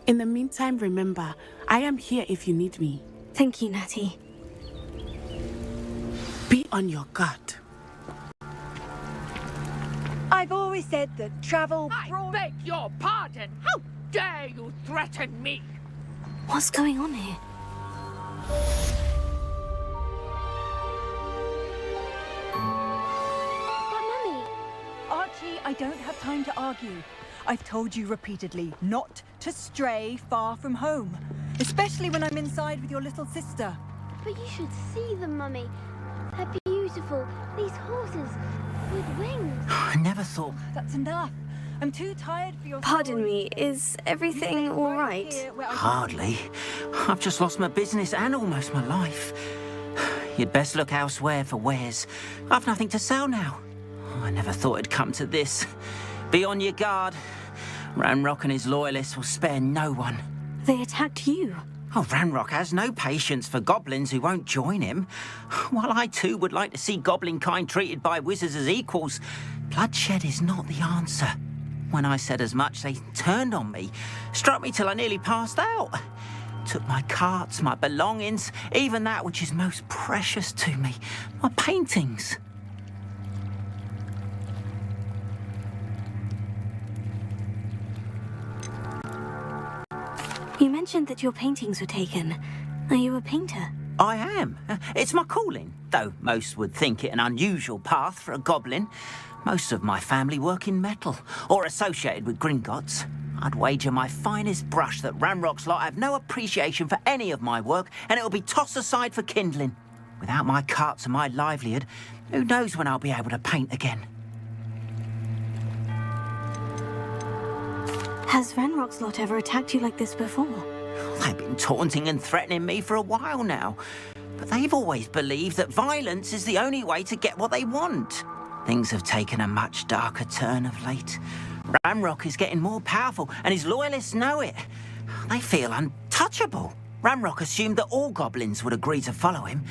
In the meantime, remember, I am here if you need me. Thank you, Natty. Be on your guard. I've always said that travel... I beg your pardon! How dare you threaten me? What's going on here? But Mummy... Archie, I don't have time to argue. I've told you repeatedly not to stray far from home. Especially when I'm inside with your little sister. But you should see them, Mummy. They're beautiful. These horses with wings. I never thought... That's enough. I'm too tired for your... Pardon me, is everything all right? Hardly. I've just lost my business and almost my life. You'd best look elsewhere for wares. I've nothing to sell now. I never thought it'd come to this. Be on your guard. Ranrock and his loyalists will spare no one. They attacked you. Oh, Ranrock has no patience for goblins who won't join him. While I too would like to see goblin kind treated by wizards as equals, bloodshed is not the answer. When I said as much, they turned on me, struck me till I nearly passed out. Took my carts, my belongings, even that which is most precious to me, my paintings. You mentioned that your paintings were taken. Are you a painter? I am. It's my calling, though most would think it an unusual path for a goblin. Most of my family work in metal, or associated with Gringotts. I'd wager my finest brush that Ranrock's lot have no appreciation for any of my work, and it'll be tossed aside for kindling. Without my carts and my livelihood, who knows when I'll be able to paint again. Has Ranrock's lot ever attacked you like this before? They've been taunting and threatening me for a while now. But they've always believed that violence is the only way to get what they want. Things have taken a much darker turn of late. Ranrock is getting more powerful, and his loyalists know it. They feel untouchable. Ranrock assumed that all goblins would agree to follow him.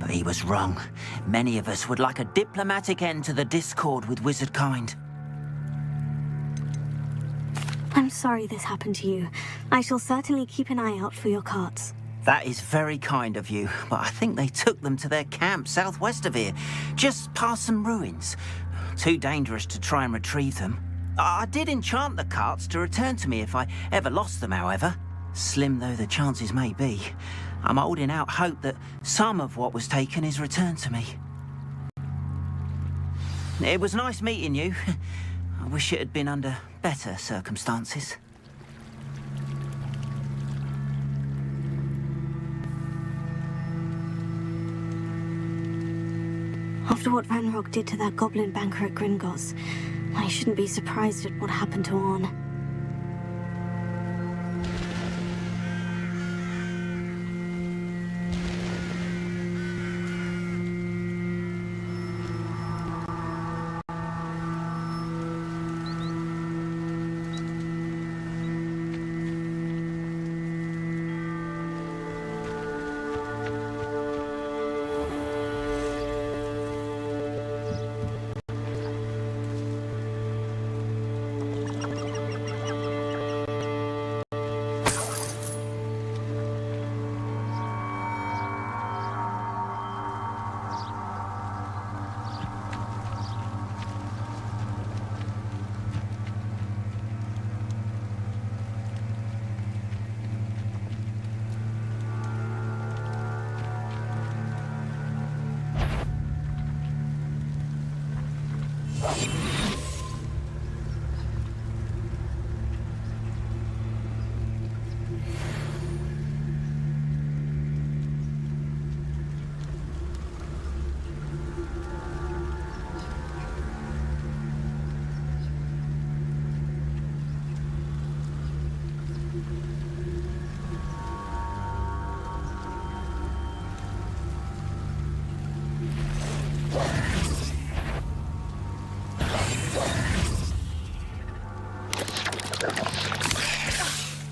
But he was wrong. Many of us would like a diplomatic end to the discord with wizard kind. I'm sorry this happened to you. I shall certainly keep an eye out for your carts. That is very kind of you, but I think they took them to their camp southwest of here, just past some ruins. Too dangerous to try and retrieve them. I did enchant the carts to return to me if I ever lost them, however. Slim though the chances may be, I'm holding out hope that some of what was taken is returned to me. It was nice meeting you. I wish it had been under better circumstances. After what Ranrock did to that goblin banker at Gringotts, I shouldn't be surprised at what happened to Orn.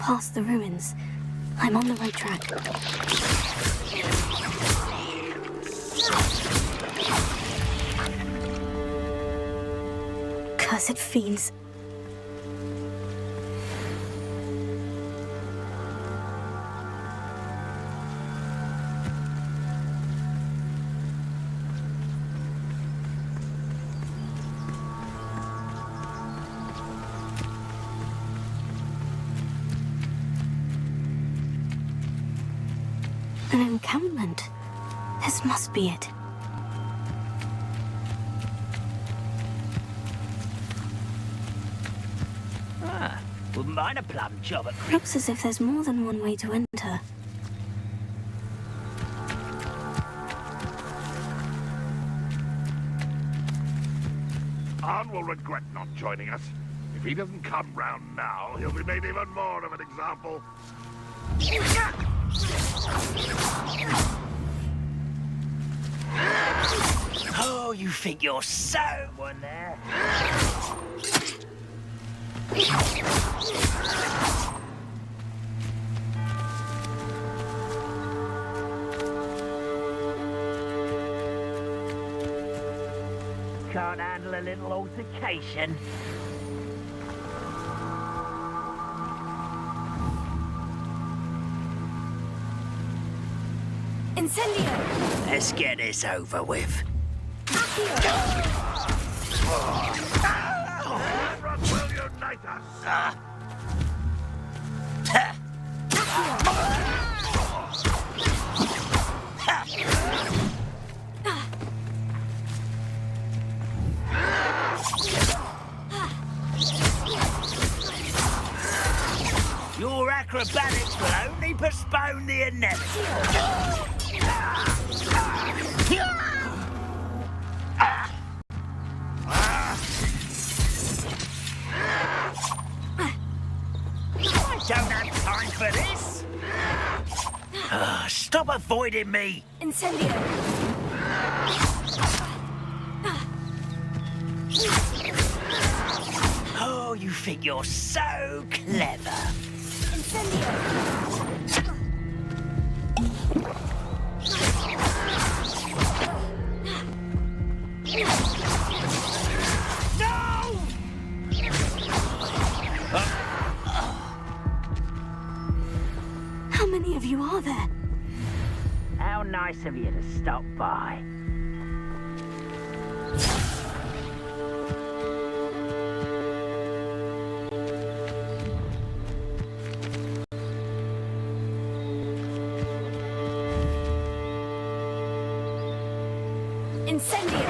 past the ruins. I'm on the right track. Cursed fiends. An encampment. This must be it. Wouldn't mind a plum job at Looks as if there's more than one way to enter. Arn will regret not joining us. If he doesn't come round now, he'll be made even more of an example. Oh, you think you're so one there? Can't handle a little altercation. Incendio! Let's get this over with. Run will unite us! Your acrobatics will only postpone the inevitable. I don't have time for this. Stop avoiding me. Incendio! Oh, you think you're so clever. Incendio! How many of you are there? How nice of you to stop by. Incendio!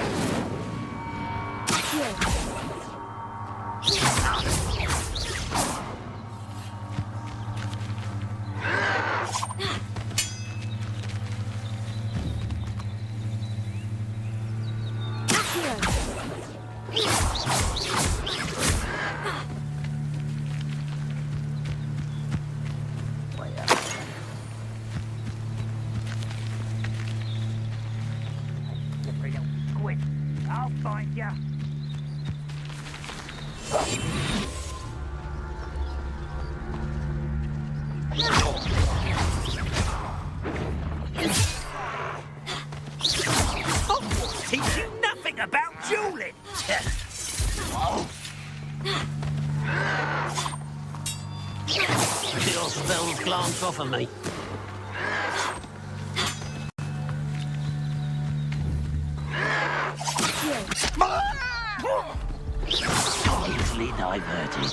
I'll find you. Teach you nothing about dueling. Your spells glance off of me. Easily diverted.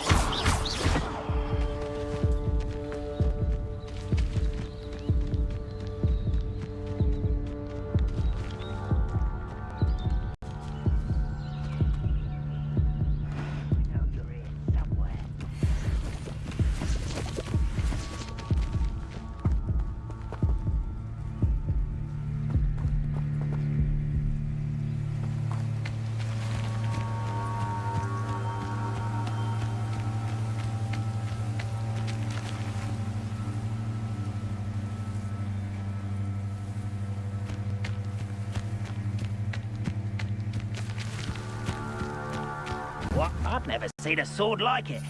What? I've never seen a sword like it.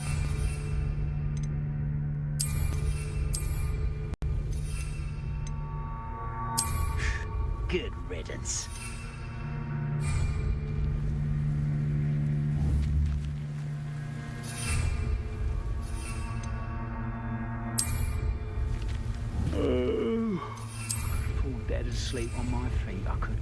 Good riddance. Fall dead asleep on my feet, I could.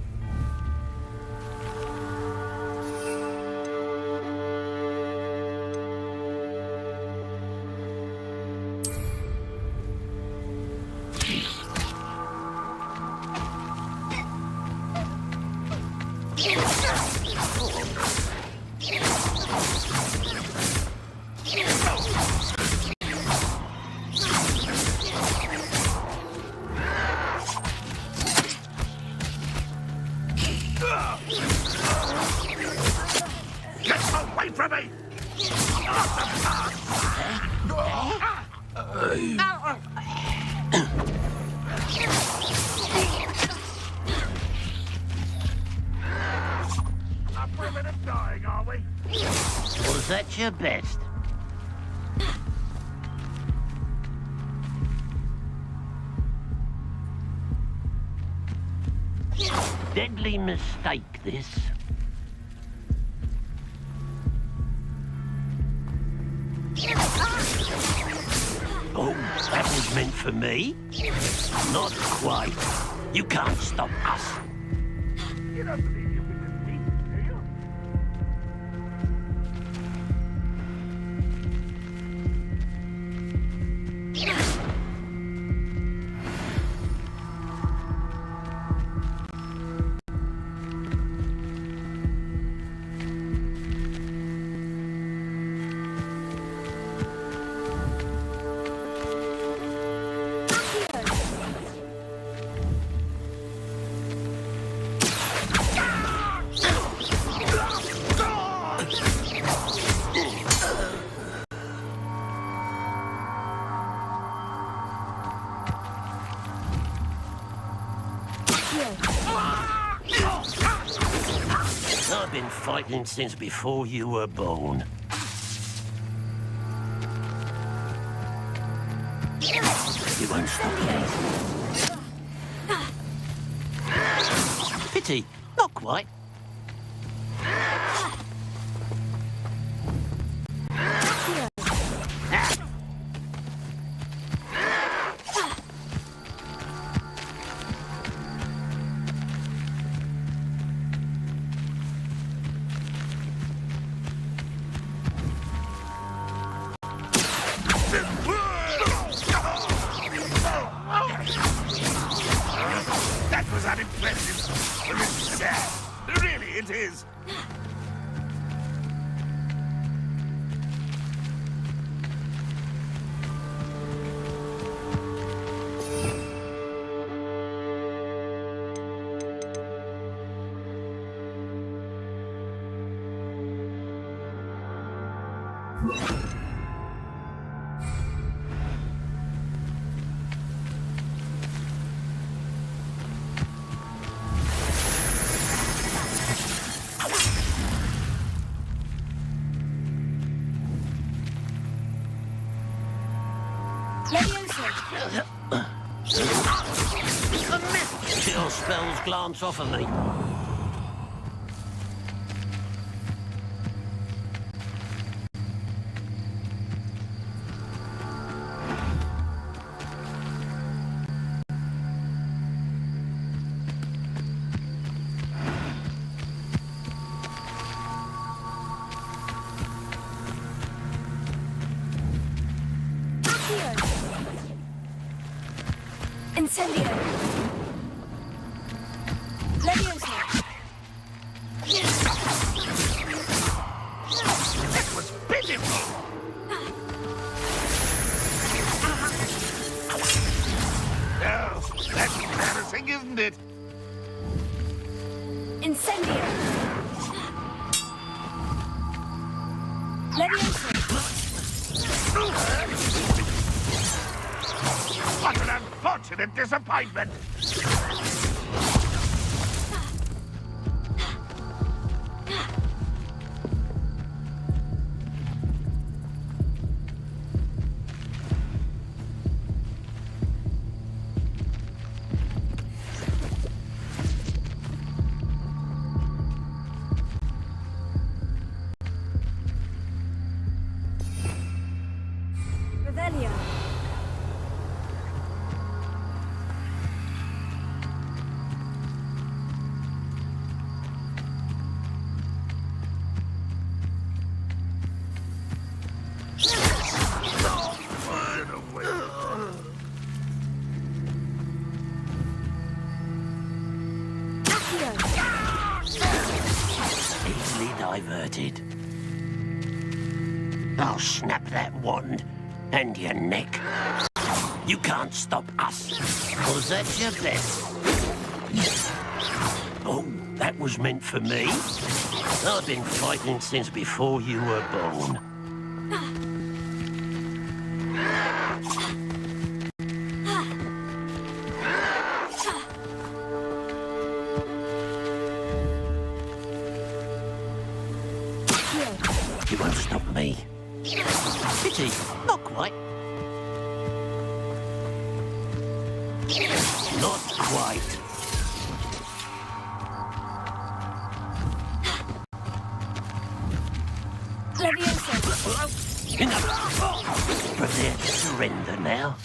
Get away from me! Up for a minute dying, are we? Was that your best? Deadly mistake, this. Oh, that was meant for me? Not quite. You can't stop us. You don't believe you can defeat me, do you? I've been fighting since before you were born. You won't stop me. Pity, not quite. That was unimpressive. But it's sad. Really, it is. Your spells glance off of me. Incendio! Leviosa! That was pitiful. Oh, that's embarrassing, isn't it? Incendio! Leviosa! What an unfortunate disappointment! diverted. I'll snap that wand and your neck. You can't stop us. Was that your bet? Oh, that was meant for me. I've been fighting since before you were born. You won't stop me. Pity, not quite. Not quite. Enough. Prepare to surrender now.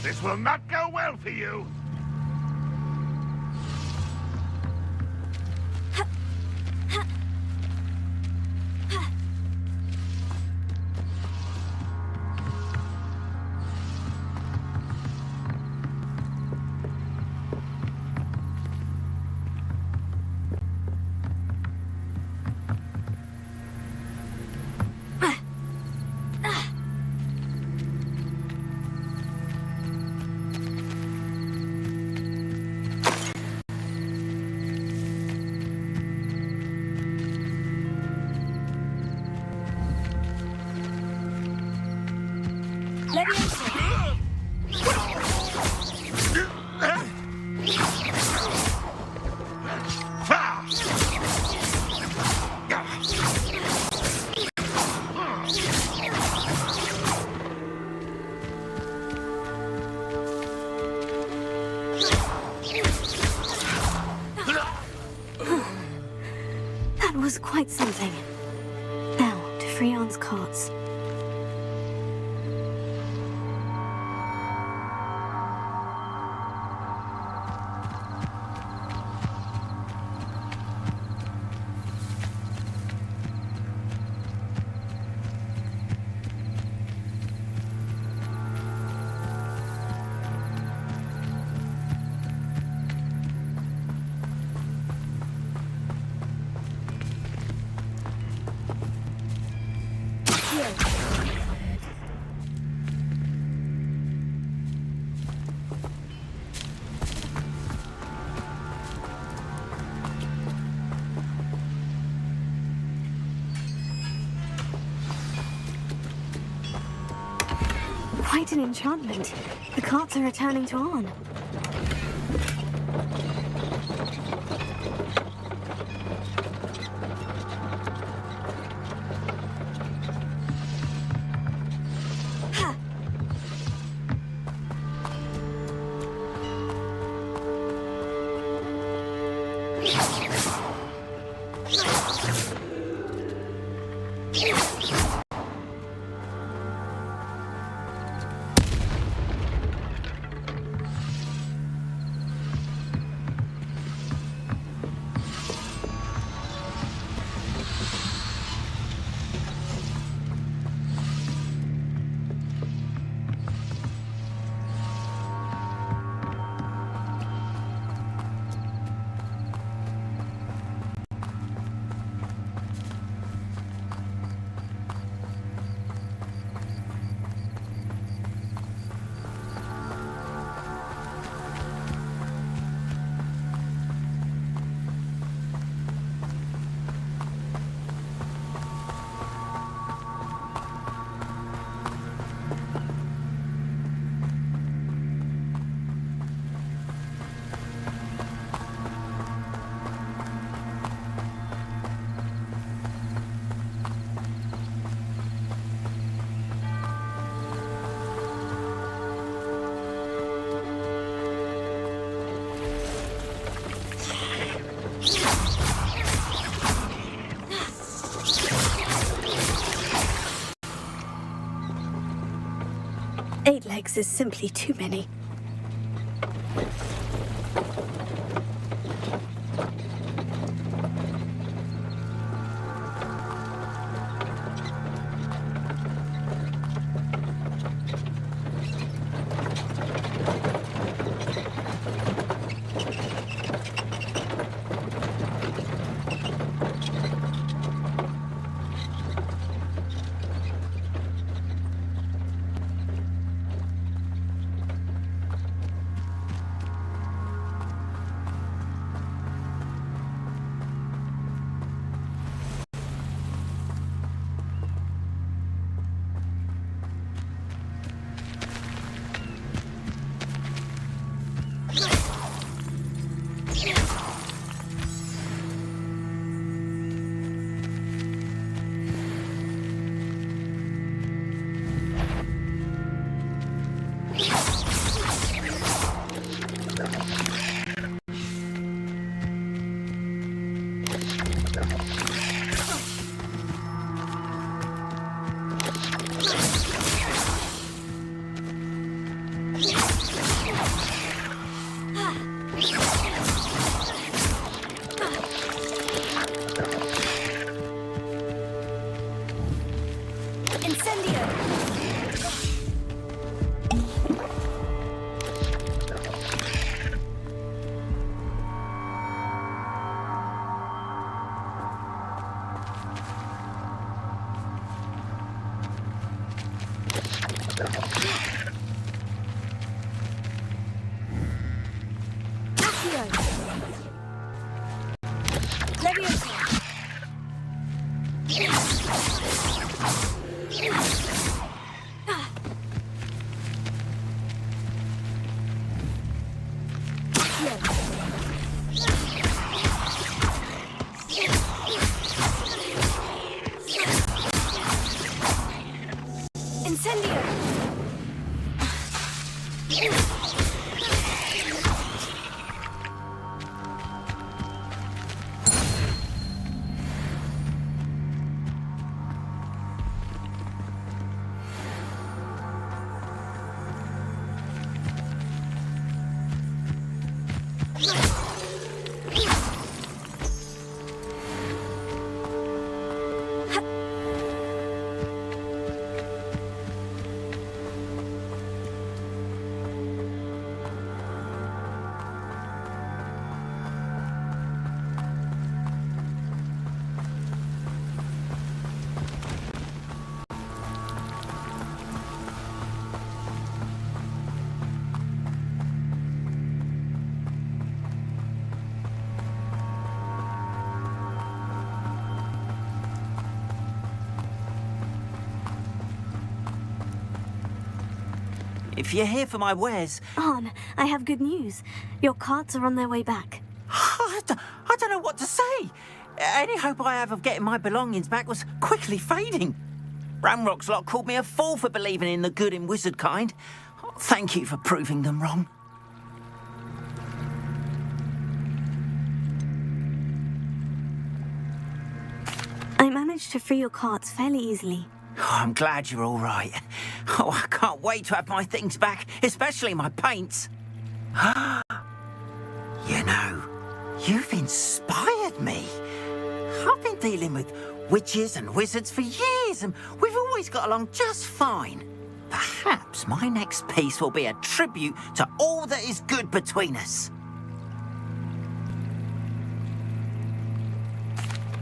This will not go well for you. That was quite something. Now, to Freon's carts. Quite an enchantment. The carts are returning to Arn. Eight legs is simply too many. If you're here for my wares... Arn, I have good news. Your carts are on their way back. I don't know what to say. Any hope I have of getting my belongings back was quickly fading. Ramrock's lot called me a fool for believing in the good in wizard kind. Thank you for proving them wrong. I managed to free your carts fairly easily. Oh, I'm glad you're all right. Oh, I can't wait to have my things back, especially my paints. You know, you've inspired me. I've been dealing with witches and wizards for years, and we've always got along just fine. Perhaps my next piece will be a tribute to all that is good between us.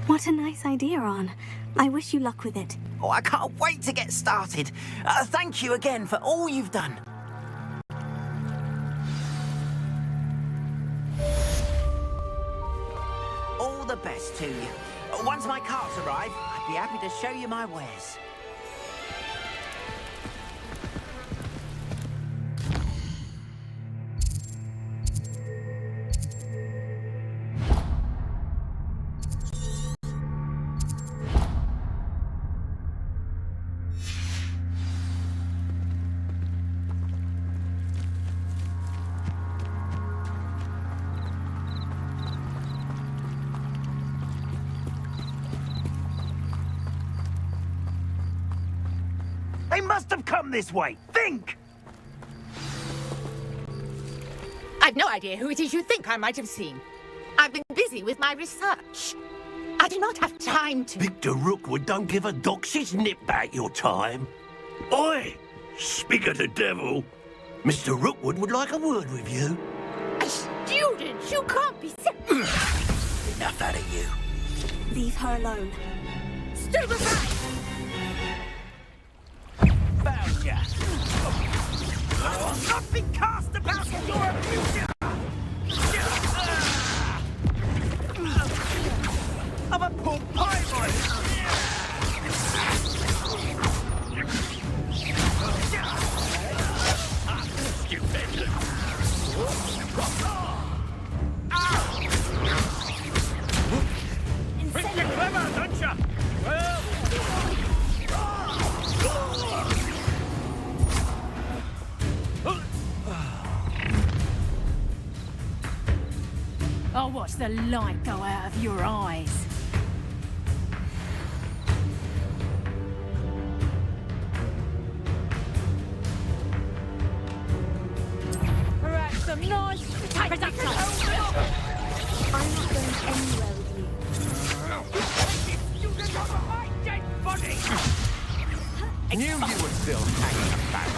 What a nice idea, Arn. I wish you luck with it. Oh, I can't wait to get started. Thank you again for all you've done. All the best to you. Once my carts arrive, I'd be happy to show you my wares. They must have come this way. Think! I've no idea who it is you think I might have seen. I've been busy with my research. I do not have time to... Victor Rookwood don't give a doxy's nip back your time. Oi! Speak of the devil. Mr. Rookwood would like a word with you. A student? You can't be... Enough out of you. Leave her alone. Stay aside! Found ya. I will not be cast about in your future. I'm a poor pie boy. Stupid. Think you're clever, don't ya? Well... I'll watch the light go out of your eyes. Perhaps some nice production. I'm not going anywhere with you. You can cover my dead body! Knew you were still hanging about.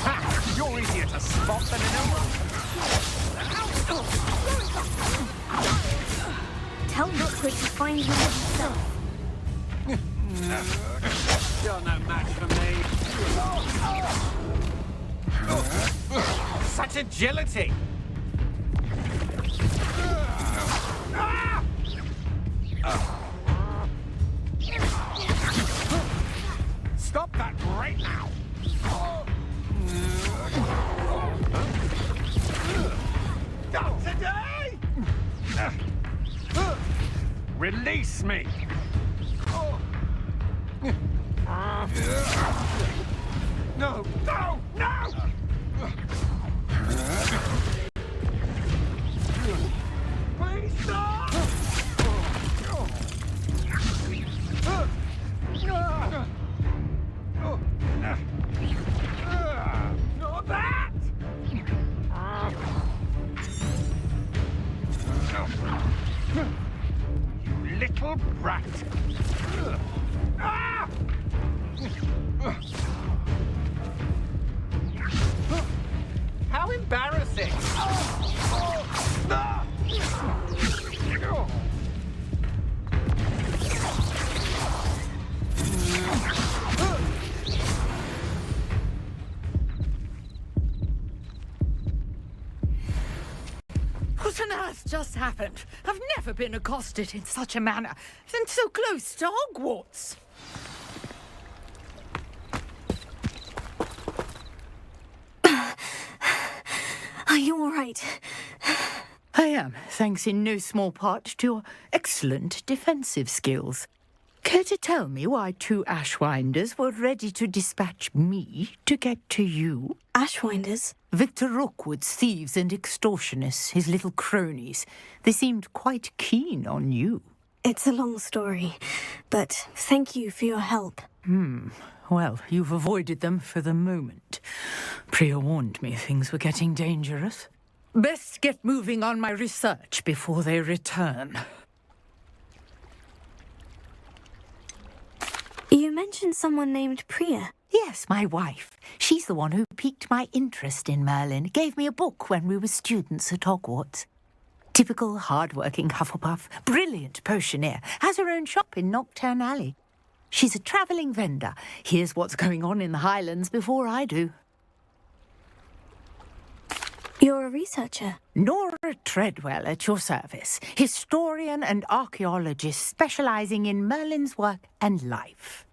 Ha! You're easier to spot than an Tell Rookwood to find you himself. You're no match for me. Such agility! Stop that right now! Not today! Release me! No! No! No! Please stop! Not that! You little brat! How embarrassing! What on earth just happened? I've never been accosted in such a manner, and so close to Hogwarts. right. I am, thanks in no small part to your excellent defensive skills. Care to tell me why 2 Ashwinders were ready to dispatch me to get to you? Ashwinders? Victor Rookwood's thieves and extortionists, his little cronies. They seemed quite keen on you. It's a long story, but thank you for your help. Well, you've avoided them for the moment. Priya warned me things were getting dangerous. Best get moving on my research before they return. You mentioned someone named Priya. Yes, my wife. She's the one who piqued my interest in Merlin. Gave me a book when we were students at Hogwarts. Typical hard-working Hufflepuff. Brilliant potioneer. Has her own shop in Knockturn Alley. She's a travelling vendor. Hears what's going on in the Highlands before I do. You're a researcher? Nora Treadwell at your service. Historian and archaeologist specialising in Merlin's work and life.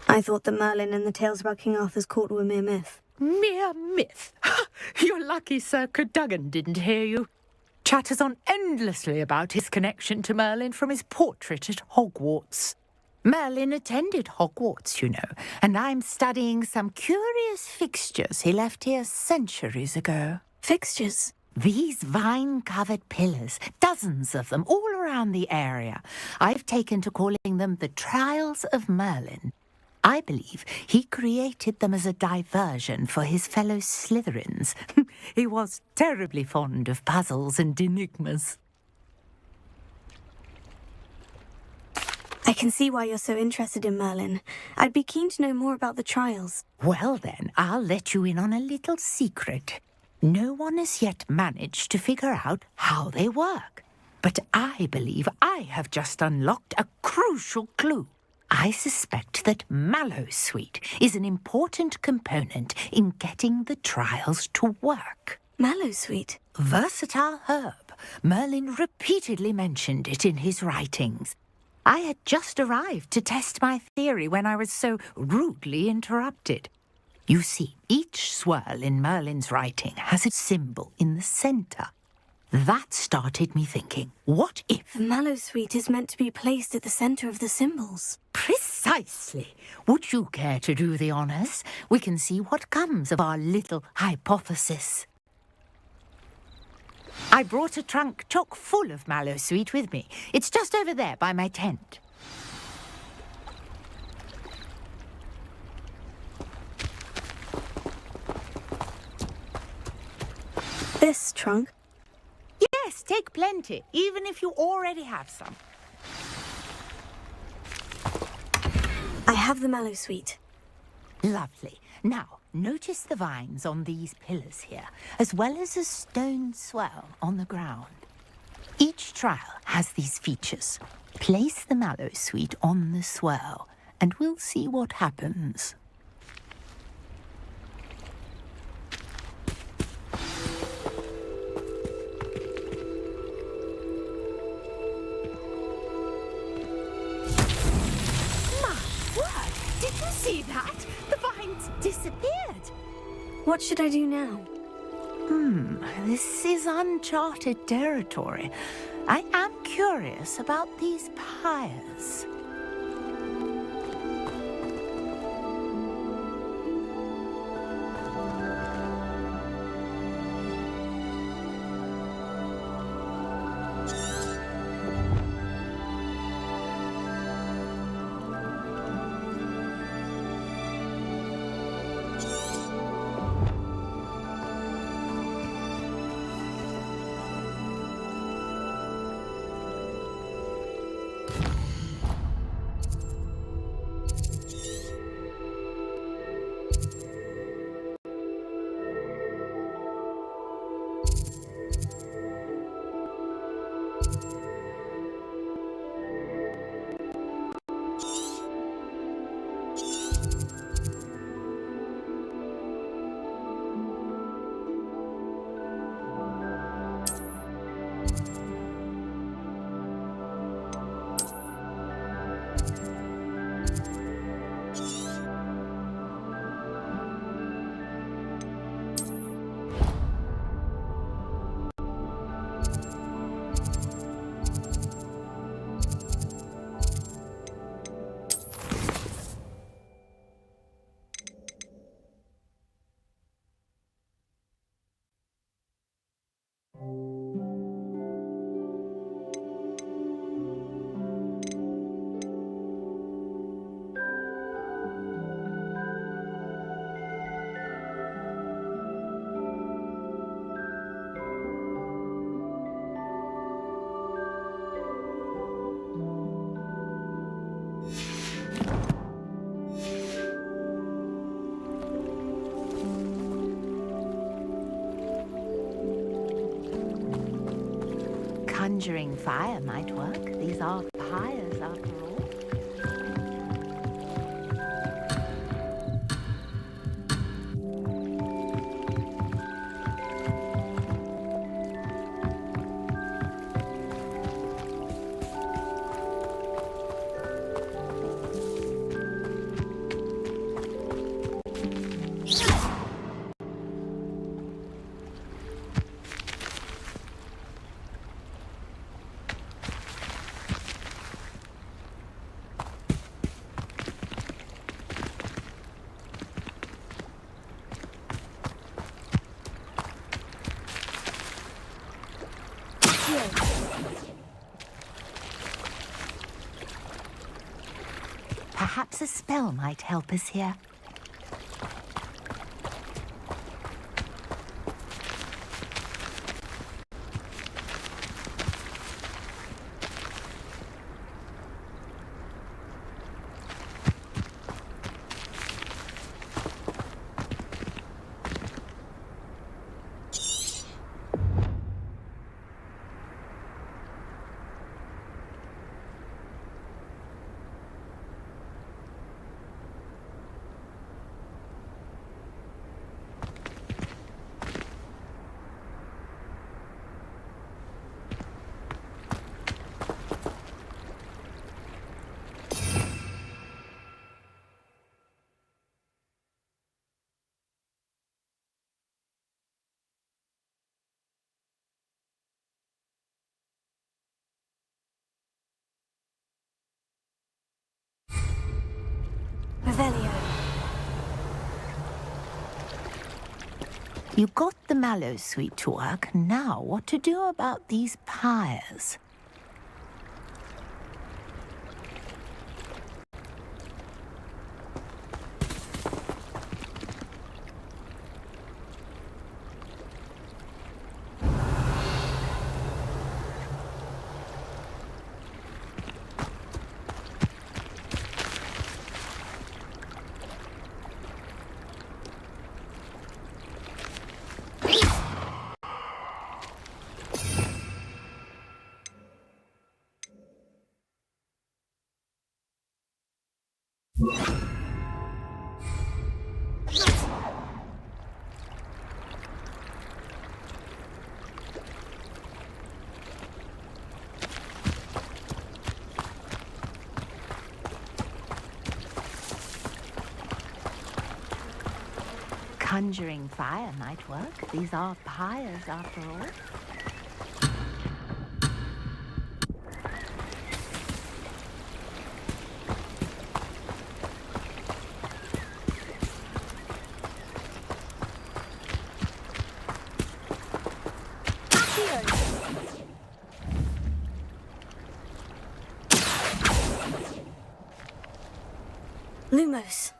I thought that Merlin and the tales about King Arthur's court were mere myth. Mere myth? You're lucky Sir Cadogan didn't hear you. Chatters on endlessly about his connection to Merlin from his portrait at Hogwarts. Merlin attended Hogwarts, you know, and I'm studying some curious fixtures he left here centuries ago. Fixtures? These vine-covered pillars, dozens of them, all around the area. I've taken to calling them the Trials of Merlin. I believe he created them as a diversion for his fellow Slytherins. He was terribly fond of puzzles and enigmas. I can see why you're so interested in Merlin. I'd be keen to know more about the trials. Well then, I'll let you in on a little secret. No one has yet managed to figure out how they work. But I believe I have just unlocked a crucial clue. I suspect that Mallowsweet is an important component in getting the trials to work. Mallowsweet? Versatile herb. Merlin repeatedly mentioned it in his writings. I had just arrived to test my theory when I was so rudely interrupted. You see, each swirl in Merlin's writing has a symbol in the centre. That started me thinking, what if... Mallowsweet is meant to be placed at the centre of the symbols. Precisely. Would you care to do the honours? We can see what comes of our little hypothesis. I brought a trunk chock full of Mallowsweet with me. It's just over there by my tent. This trunk? Yes, take plenty, even if you already have some. I have the Mallowsweet. Lovely. Now, notice the vines on these pillars here, as well as a stone swell on the ground. Each trial has these features. Place the Mallowsweet on the swell, and we'll see what happens. See that? The vines disappeared. What should I do now? This is uncharted territory. I am curious about these pyres. Conjuring fire might work. These are pyres after all. Perhaps a spell might help us here. Revelio. You got the mallow sweet to work. Now, what to do about these pyres? Conjuring fire might work. These are pyres after all. Lumos.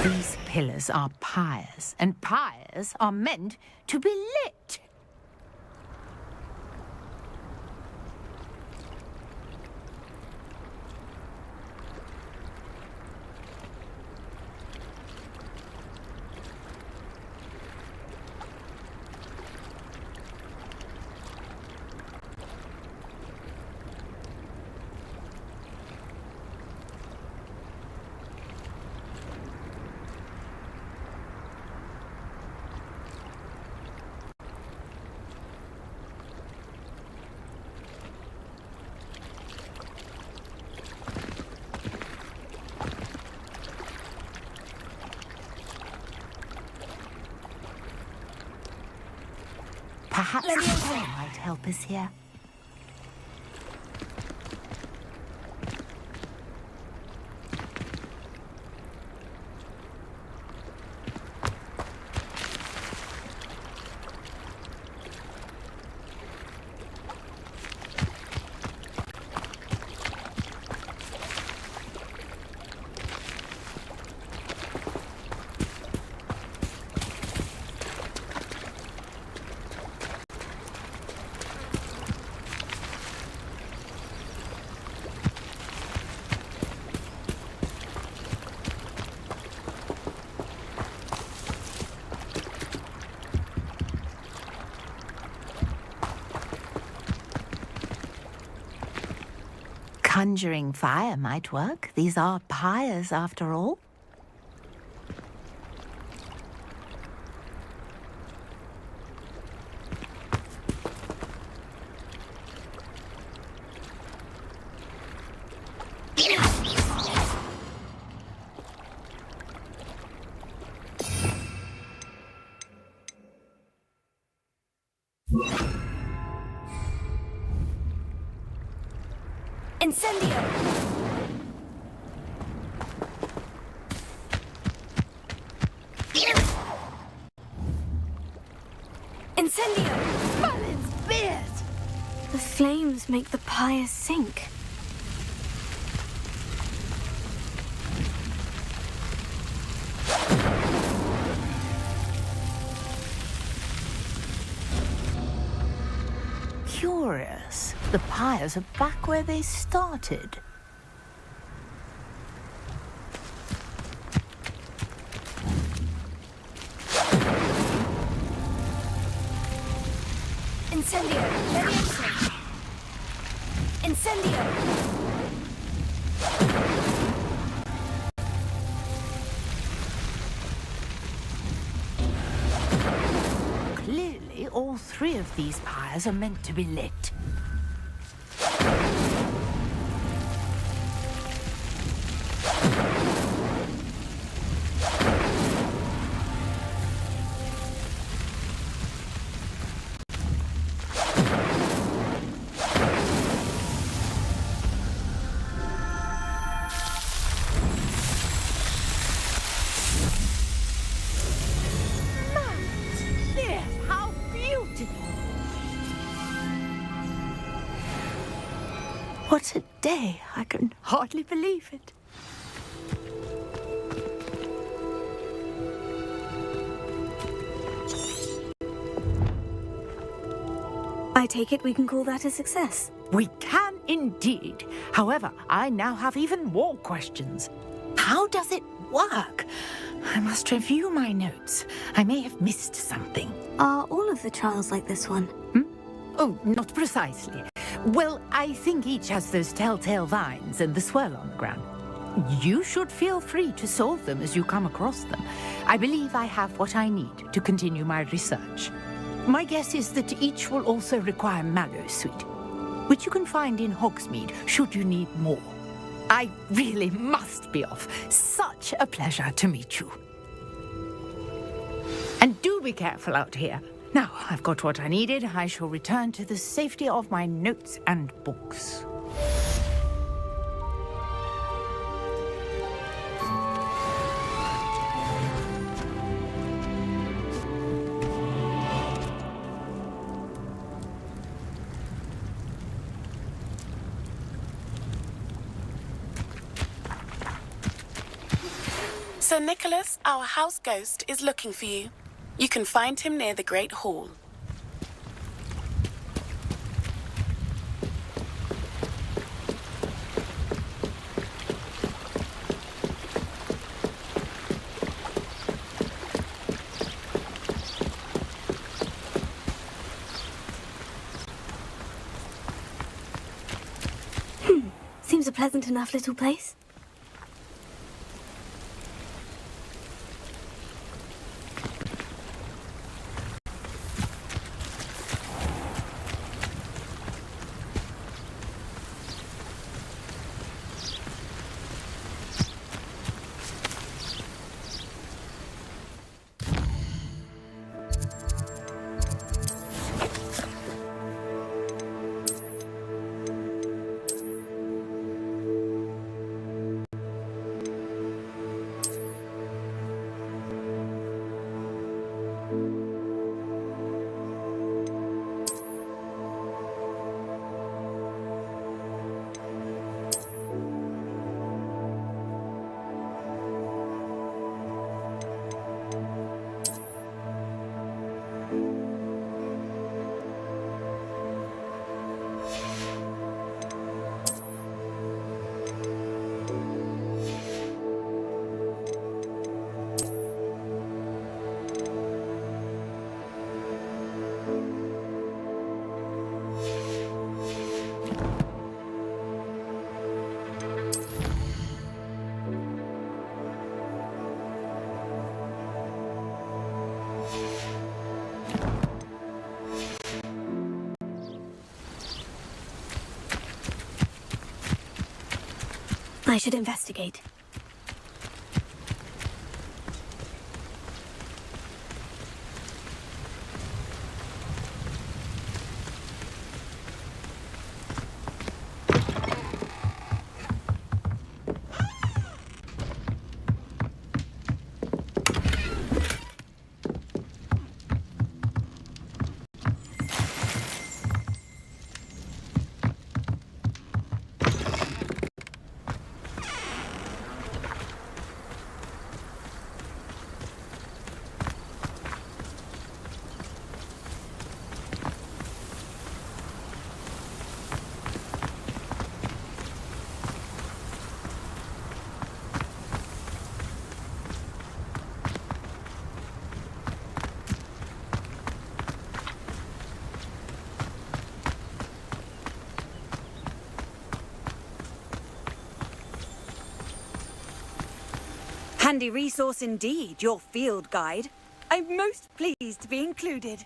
These pillars are pyres, and pyres are meant to be lit. Perhaps a spell might help us here. Conjuring fire might work. These are pyres, after all. Incendio! Incendio! Merlin's beard! The flames make the pyre sink. Curious. The pyres are back where they started. Incendio! Leviosa! Incendio! Clearly, all three of these pyres are meant to be lit. What a day! I can hardly believe it. I take it we can call that a success. We can indeed. However, I now have even more questions. How does it work? I must review my notes. I may have missed something. Are all of the trials like this one? Oh, not precisely. Well, I think each has those telltale vines and the swirl on the ground. You should feel free to solve them as you come across them. I believe I have what I need to continue my research. My guess is that each will also require mallow sweet, which you can find in Hogsmeade should you need more. I really must be off. Such a pleasure to meet you. And do be careful out here. Now, I've got what I needed. I shall return to the safety of my notes and books. Sir Nicholas, our house ghost, is looking for you. You can find him near the Great Hall. Seems a pleasant enough little place. I should investigate. Handy resource indeed, your field guide. I'm most pleased to be included.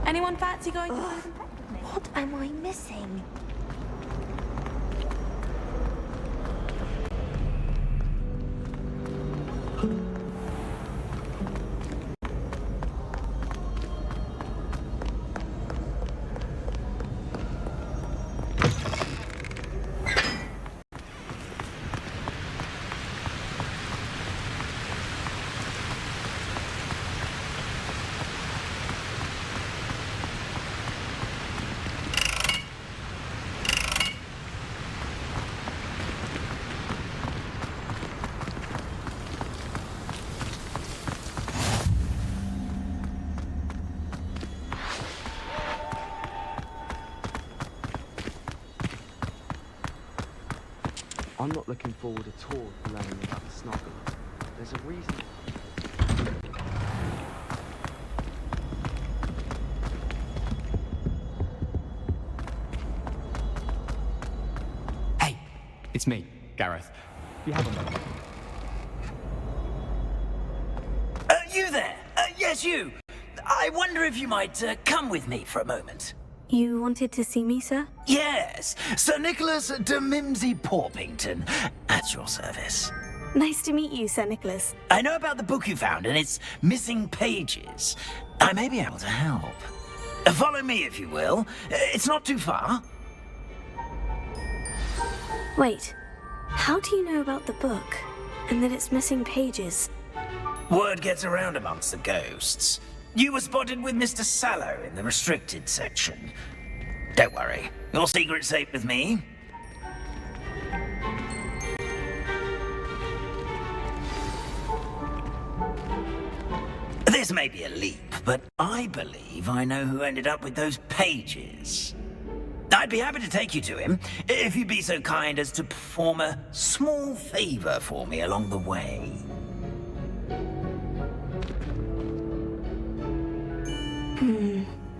Anyone fancy going to What am I missing? I'm not looking forward at all to learning about the snuggler. There's a reason. Hey, it's me, Gareth. You have a moment. You there? Yes, you. I wonder if you might come with me for a moment. You wanted to see me, sir? Yes, Sir Nicholas de Mimsy Porpington, at your service. Nice to meet you, Sir Nicholas. I know about the book you found and its missing pages. I may be able to help. Follow me, if you will. It's not too far. Wait, how do you know about the book? And that it's missing pages? Word gets around amongst the ghosts. You were spotted with Mr. Sallow in the restricted section. Don't worry, your secret's safe with me. This may be a leap, but I believe I know who ended up with those pages. I'd be happy to take you to him, if you'd be so kind as to perform a small favor for me along the way.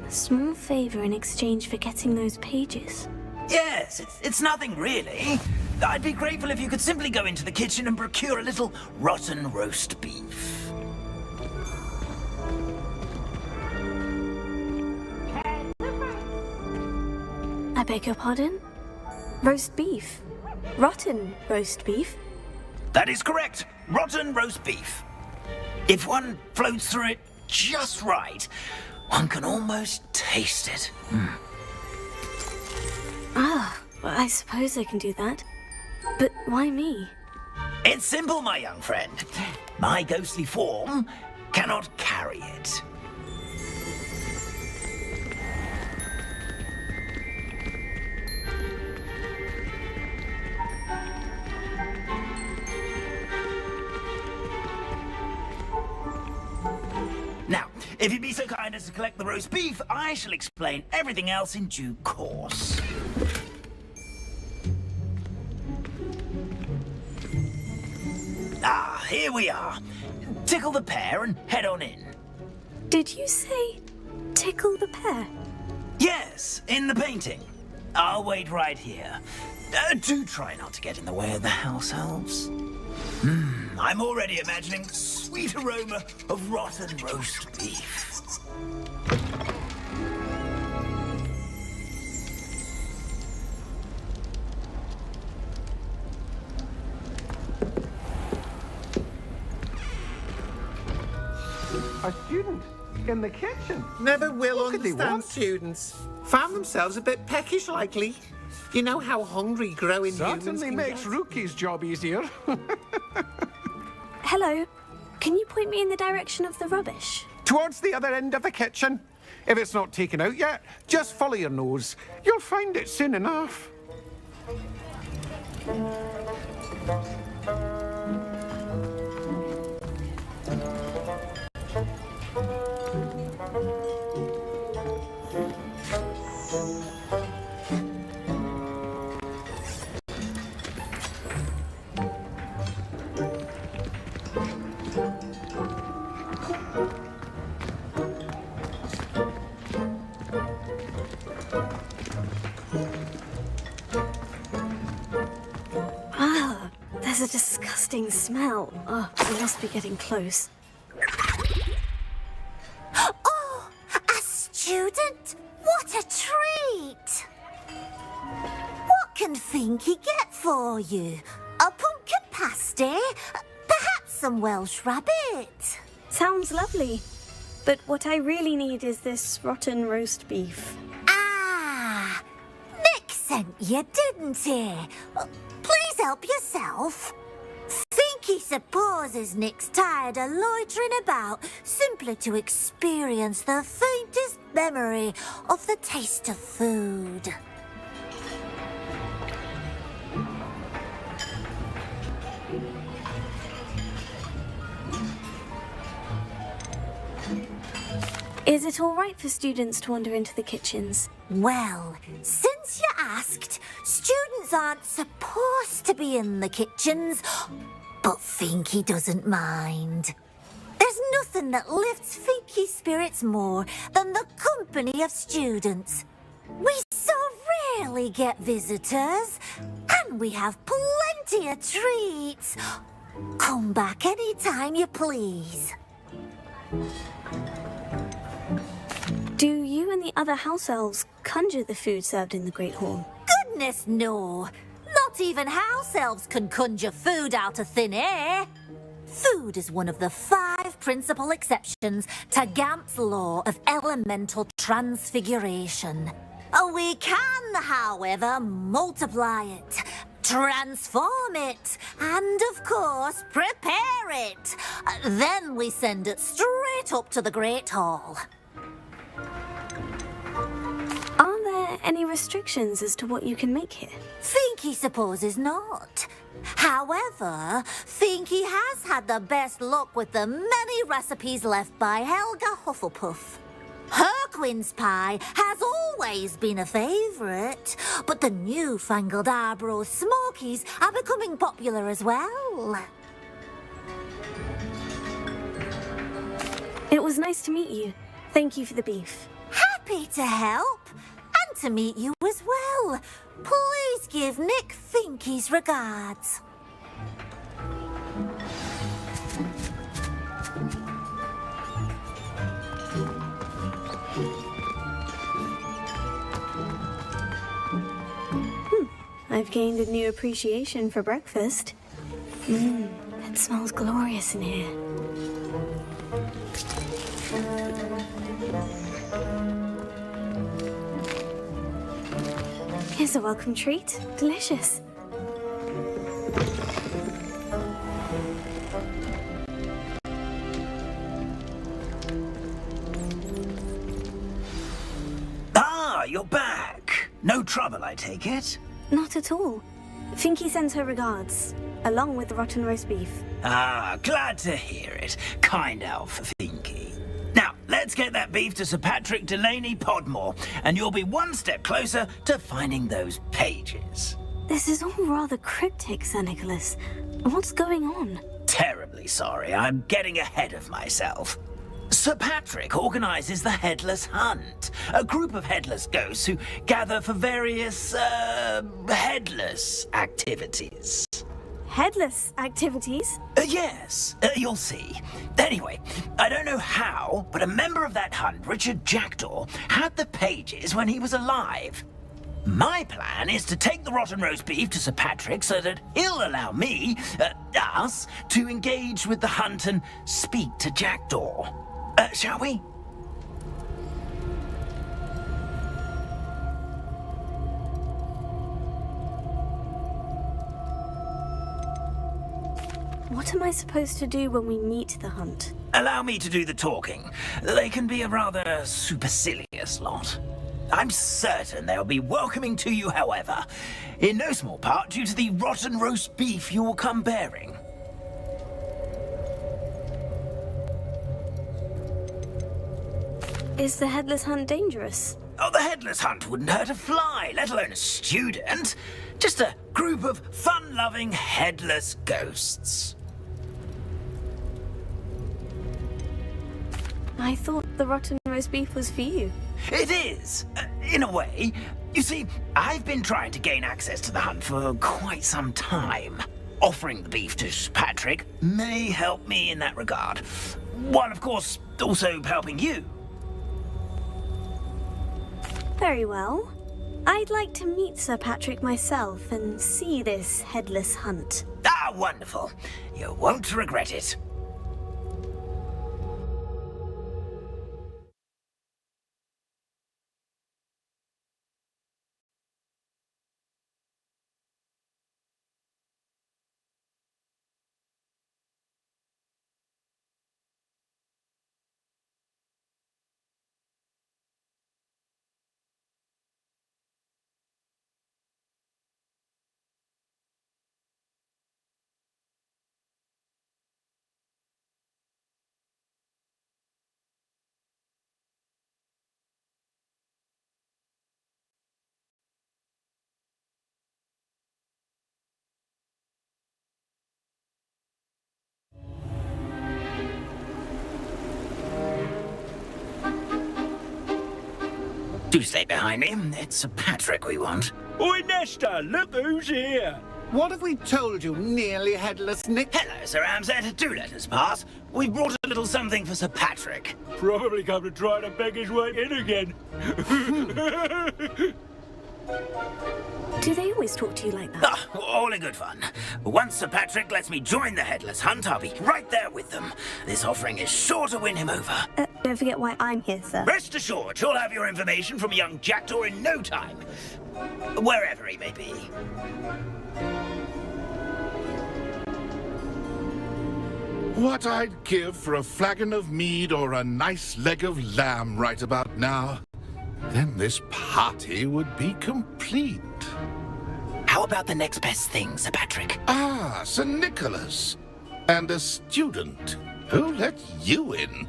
A small favor in exchange for getting those pages. Yes, it's nothing really. I'd be grateful if you could simply go into the kitchen and procure a little rotten roast beef. I beg your pardon? Roast beef? Rotten roast beef? That is correct. Rotten roast beef. If one floats through it just right, one can almost taste it. Ah, well, I suppose I can do that. But why me? It's simple, my young friend. My ghostly form cannot carry it. Now, if you'd be so kind as to collect the roast beef, I shall explain everything else in due course. Ah, here we are. Tickle the pear and head on in. Did you say tickle the pear? Yes, in the painting. I'll wait right here. Do try not to get in the way of the house elves. I'm already imagining the sweet aroma of rotten roast beef. A student in the kitchen. Never will What could they understand want? students. Found themselves a bit peckish, likely. You know how hungry growing humans Certainly can makes get? Rookie's job easier. Hello. Can you point me in the direction of the rubbish? Towards the other end of the kitchen. If it's not taken out yet, just follow your nose. You'll find it soon enough. Ah, there's a disgusting smell. Oh, we must be getting close. Oh, a student? What a treat! What can Finky get for you? A pumpkin pasty? Perhaps some Welsh rabbit? Sounds lovely. But what I really need is this rotten roast beef. Ah, Nick sent you, didn't he? Please help yourself. Finky supposes Nick's tired of loitering about simply to experience the faintest memory of the taste of food. Is it all right for students to wander into the kitchens? Well, since since you asked, students aren't supposed to be in the kitchens, but Finky doesn't mind. There's nothing that lifts Finky's spirits more than the company of students. We so rarely get visitors, and we have plenty of treats. Come back any time you please. Do you and the other house elves conjure the food served in the Great Hall? Goodness, no. Not even house elves can conjure food out of thin air. Food is one of the 5 principal exceptions to Gamp's law of elemental transfiguration. We can, however, multiply it, transform it, and of course, prepare it. Then we send it straight up to the Great Hall. Are there any restrictions as to what you can make here? Finky supposes not. However, Finky has had the best luck with the many recipes left by Helga Hufflepuff. Her quince pie has always been a favourite, but the newfangled Arbroath Smokies are becoming popular as well. It was nice to meet you. Thank you for the beef. Happy to help, and to meet you as well. Please give Nick Finky's regards. I've gained a new appreciation for breakfast. It smells glorious in here. Here's a welcome treat. Delicious. Ah, you're back. No trouble, I take it? Not at all. Finky sends her regards, along with the rotten roast beef. Ah, glad to hear it. Kind elf, Finky. Now, let's get that beef to Sir Patrick Delaney Podmore, and you'll be one step closer to finding those pages. This is all rather cryptic, Sir Nicholas. What's going on? Terribly sorry, I'm getting ahead of myself. Sir Patrick organises the Headless Hunt, a group of headless ghosts who gather for various, headless activities. Headless activities? Yes, you'll see. Anyway, I don't know how, but a member of that hunt, Richard Jackdaw, had the pages when he was alive. My plan is to take the rotten roast beef to Sir Patrick so that he'll allow me, us, to engage with the hunt and speak to Jackdaw. Shall we? What am I supposed to do when we meet the hunt? Allow me to do the talking. They can be a rather supercilious lot. I'm certain they'll be welcoming to you, however, in no small part due to the rotten roast beef you will come bearing. Is the Headless Hunt dangerous? Oh, the Headless Hunt wouldn't hurt a fly, let alone a student. Just a group of fun-loving headless ghosts. I thought the rotten roast beef was for you. It is, in a way. You see, I've been trying to gain access to the hunt for quite some time. Offering the beef to Patrick may help me in that regard. While, of course, also helping you. Very well. I'd like to meet Sir Patrick myself and see this Headless Hunt. Ah, wonderful. You won't regret it. Do stay behind me. It's Sir Patrick we want. Oi, Nesta, look who's here. What have we told you, nearly headless Nick? Hello, Sir Ramsay. Do let us pass. We've brought a little something for Sir Patrick. Probably come to try to beg his way in again. Do they always talk to you like that? Ah, all in good fun. Once Sir Patrick lets me join the Headless Hunt, I'll be right there with them. This offering is sure to win him over. Don't forget why I'm here, sir. Rest assured, you'll have your information from young Jackdaw in no time. Wherever he may be. What I'd give for a flagon of mead or a nice leg of lamb right about now. Then this party would be complete. How about the next best thing, Sir Patrick? Ah, Sir Nicholas. And a student. Who let you in?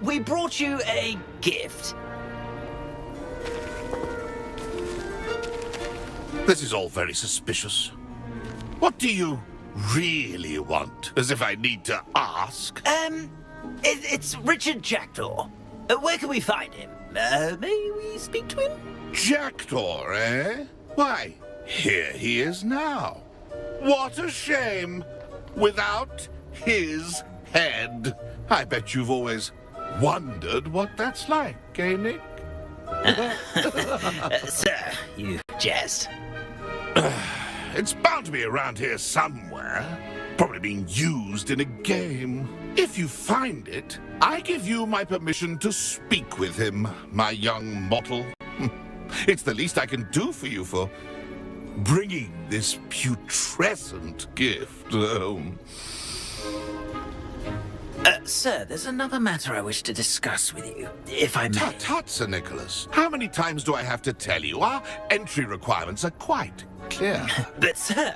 We brought you a gift. This is all very suspicious. What do you really want? As if I need to ask. It's Richard Jackdaw. Where can we find him? May we speak to him? Jackdaw, eh? Why, here he is now. What a shame. Without his head. I bet you've always wondered what that's like, eh, Nick? Sir, you jest. It's bound to be around here somewhere. Probably being used in a game. If you find it, I give you my permission to speak with him, my young mortal. It's the least I can do for you for bringing this putrescent gift home. Sir, there's another matter I wish to discuss with you, if I may. Tut, Sir Nicholas. How many times do I have to tell you? Our entry requirements are quite clear. But, sir,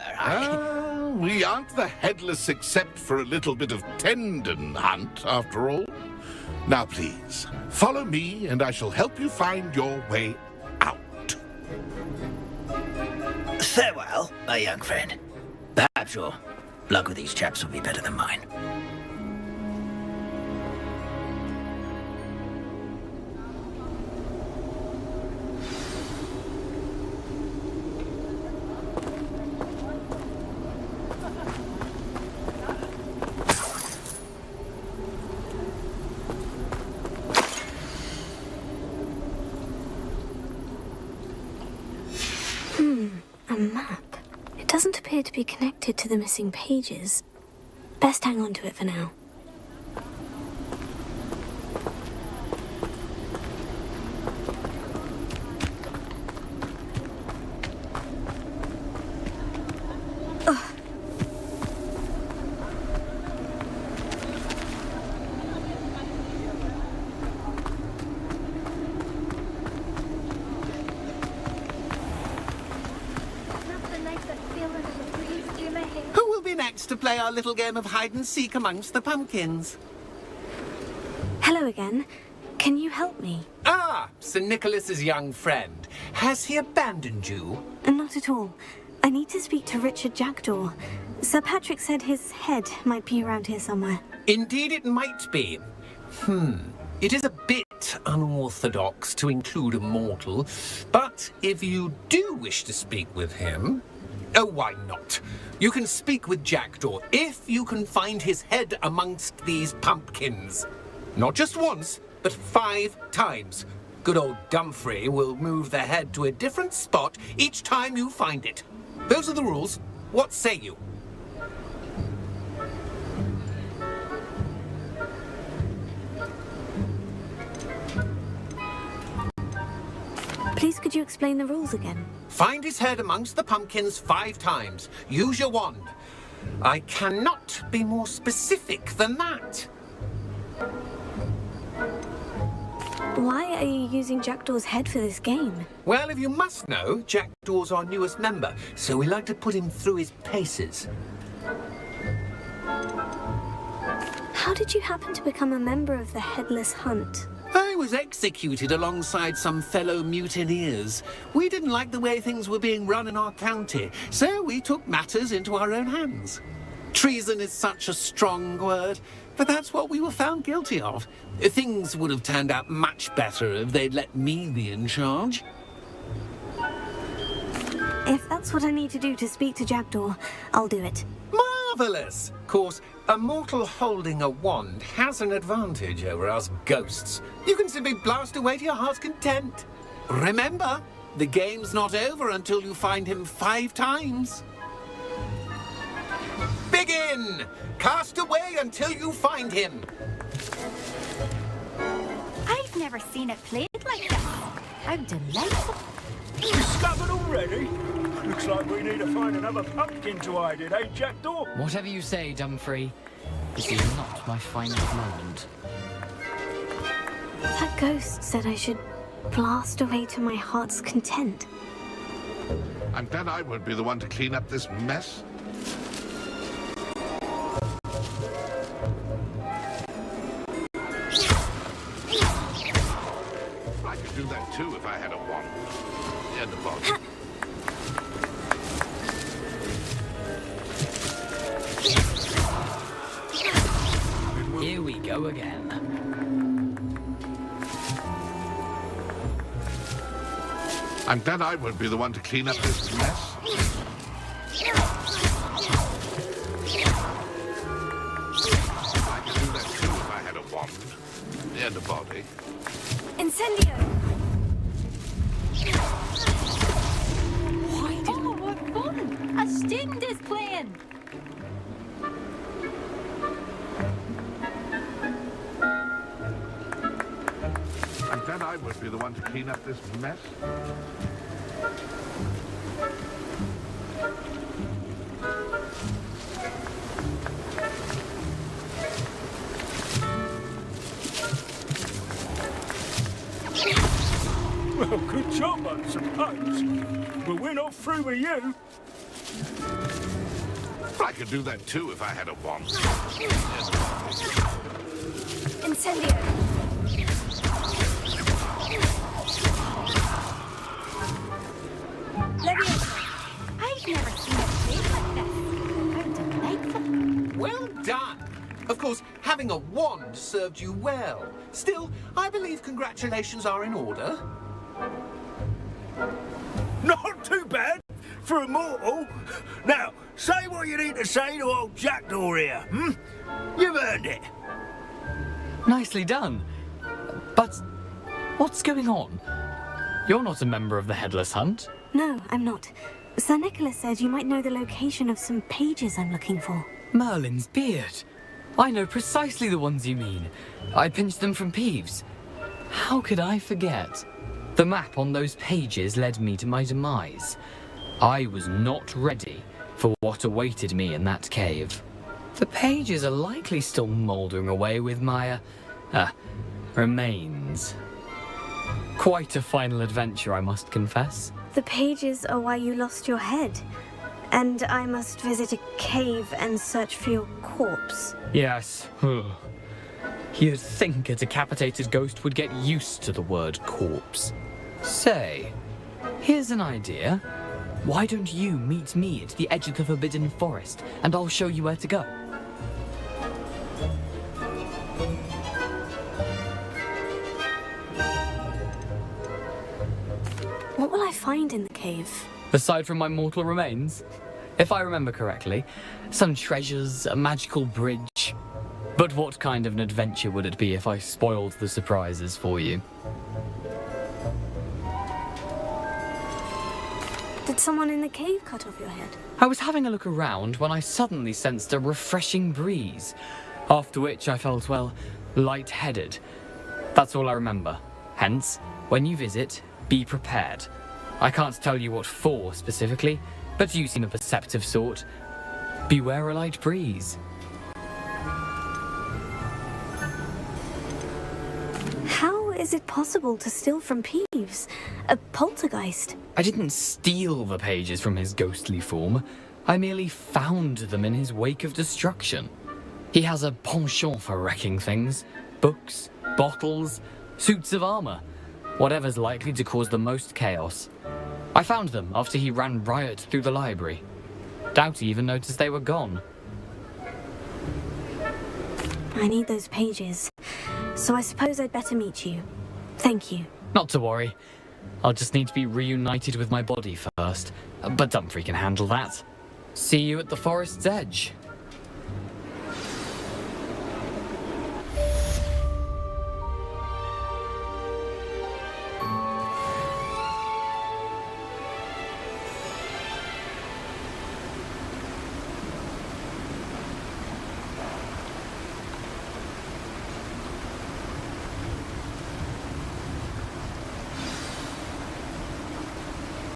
we aren't the headless except for a little bit of tendon hunt, after all. Now, please, follow me, and I shall help you find your way out. Farewell, my young friend. Perhaps your luck with these chaps will be better than mine. A map. It doesn't appear to be connected to the missing pages. Best hang on to it for now. Who will be next to play our little game of hide-and-seek amongst the pumpkins? Hello again. Can you help me? Ah, Sir Nicholas's young friend. Has he abandoned you? Not at all. I need to speak to Richard Jackdaw. Sir Patrick said his head might be around here somewhere. Indeed it might be. It is a bit unorthodox to include a mortal, but if you do wish to speak with him... Oh, why not? You can speak with Jackdaw if you can find his head amongst these pumpkins. Not just once, but 5 times. Good old Dumfrey will move the head to a different spot each time you find it. Those are the rules. What say you? Please, could you explain the rules again? Find his head amongst the pumpkins 5 times. Use your wand. I cannot be more specific than that. Why are you using Jackdaw's head for this game? Well, if you must know, Jackdaw's our newest member, so we like to put him through his paces. How did you happen to become a member of the Headless Hunt? I was executed alongside some fellow mutineers. We didn't like the way things were being run in our county, so we took matters into our own hands. Treason is such a strong word, but that's what we were found guilty of. Things would have turned out much better if they'd let me be in charge. If that's what I need to do to speak to Jackdaw, I'll do it. Marvellous! Of course, a mortal holding a wand has an advantage over us ghosts. You can simply blast away to your heart's content. Remember, the game's not over until you find him 5 times. Begin! Cast away until you find him. I've never seen it played like this. I'm delighted. Discovered already? Looks like we need to find another pumpkin to hide in, eh, Jackdaw? Whatever you say, Dumfrey. This is not my finest moment. That ghost said I should blast away to my heart's content. I'm glad I won't be the one to clean up this mess. I could do that too if I had a wand. And a box. Here we go again. I'm glad I won't be the one to clean up this mess. I could do that too if I had a wand. And a body. Incendio! Oh, what fun! A student is playing! I'm glad I won't be the one to clean up this mess. Well, good job, I suppose. But we're not through with you. I could do that too if I had a wand. Incendio! I've never seen it played like this. How delightful. Well done! Of course, having a wand served you well. Still, I believe congratulations are in order. Not too bad for a mortal. Now, say what you need to say to old Jackdaw here, hmm? You've earned it. Nicely done. But what's going on? You're not a member of the Headless Hunt. No, I'm not. Sir Nicholas said you might know the location of some pages I'm looking for. Merlin's beard. I know precisely the ones you mean. I pinched them from Peeves. How could I forget? The map on those pages led me to my demise. I was not ready for what awaited me in that cave. The pages are likely still mouldering away with my, remains. Quite a final adventure, I must confess. The pages are why you lost your head. And I must visit a cave and search for your corpse. Yes. You'd think a decapitated ghost would get used to the word corpse. Say, here's an idea. Why don't you meet me at the edge of the Forbidden Forest, and I'll show you where to go? What will I find in the cave? Aside from my mortal remains, if I remember correctly, some treasures, a magical bridge. But what kind of an adventure would it be if I spoiled the surprises for you? Did someone in the cave cut off your head? I was having a look around when I suddenly sensed a refreshing breeze, after which I felt, well, lightheaded. That's all I remember. Hence, when you visit, be prepared. I can't tell you what for specifically, but you seem a perceptive sort. Beware a light breeze. How is it possible to steal from Peeves? A poltergeist? I didn't steal the pages from his ghostly form. I merely found them in his wake of destruction. He has a penchant for wrecking things. Books, bottles, suits of armor. Whatever's likely to cause the most chaos. I found them after he ran riot through the library. Doubt he even noticed they were gone. I need those pages. So I suppose I'd better meet you. Thank you. Not to worry. I'll just need to be reunited with my body first. But Dumfries can handle that. See you at the forest's edge.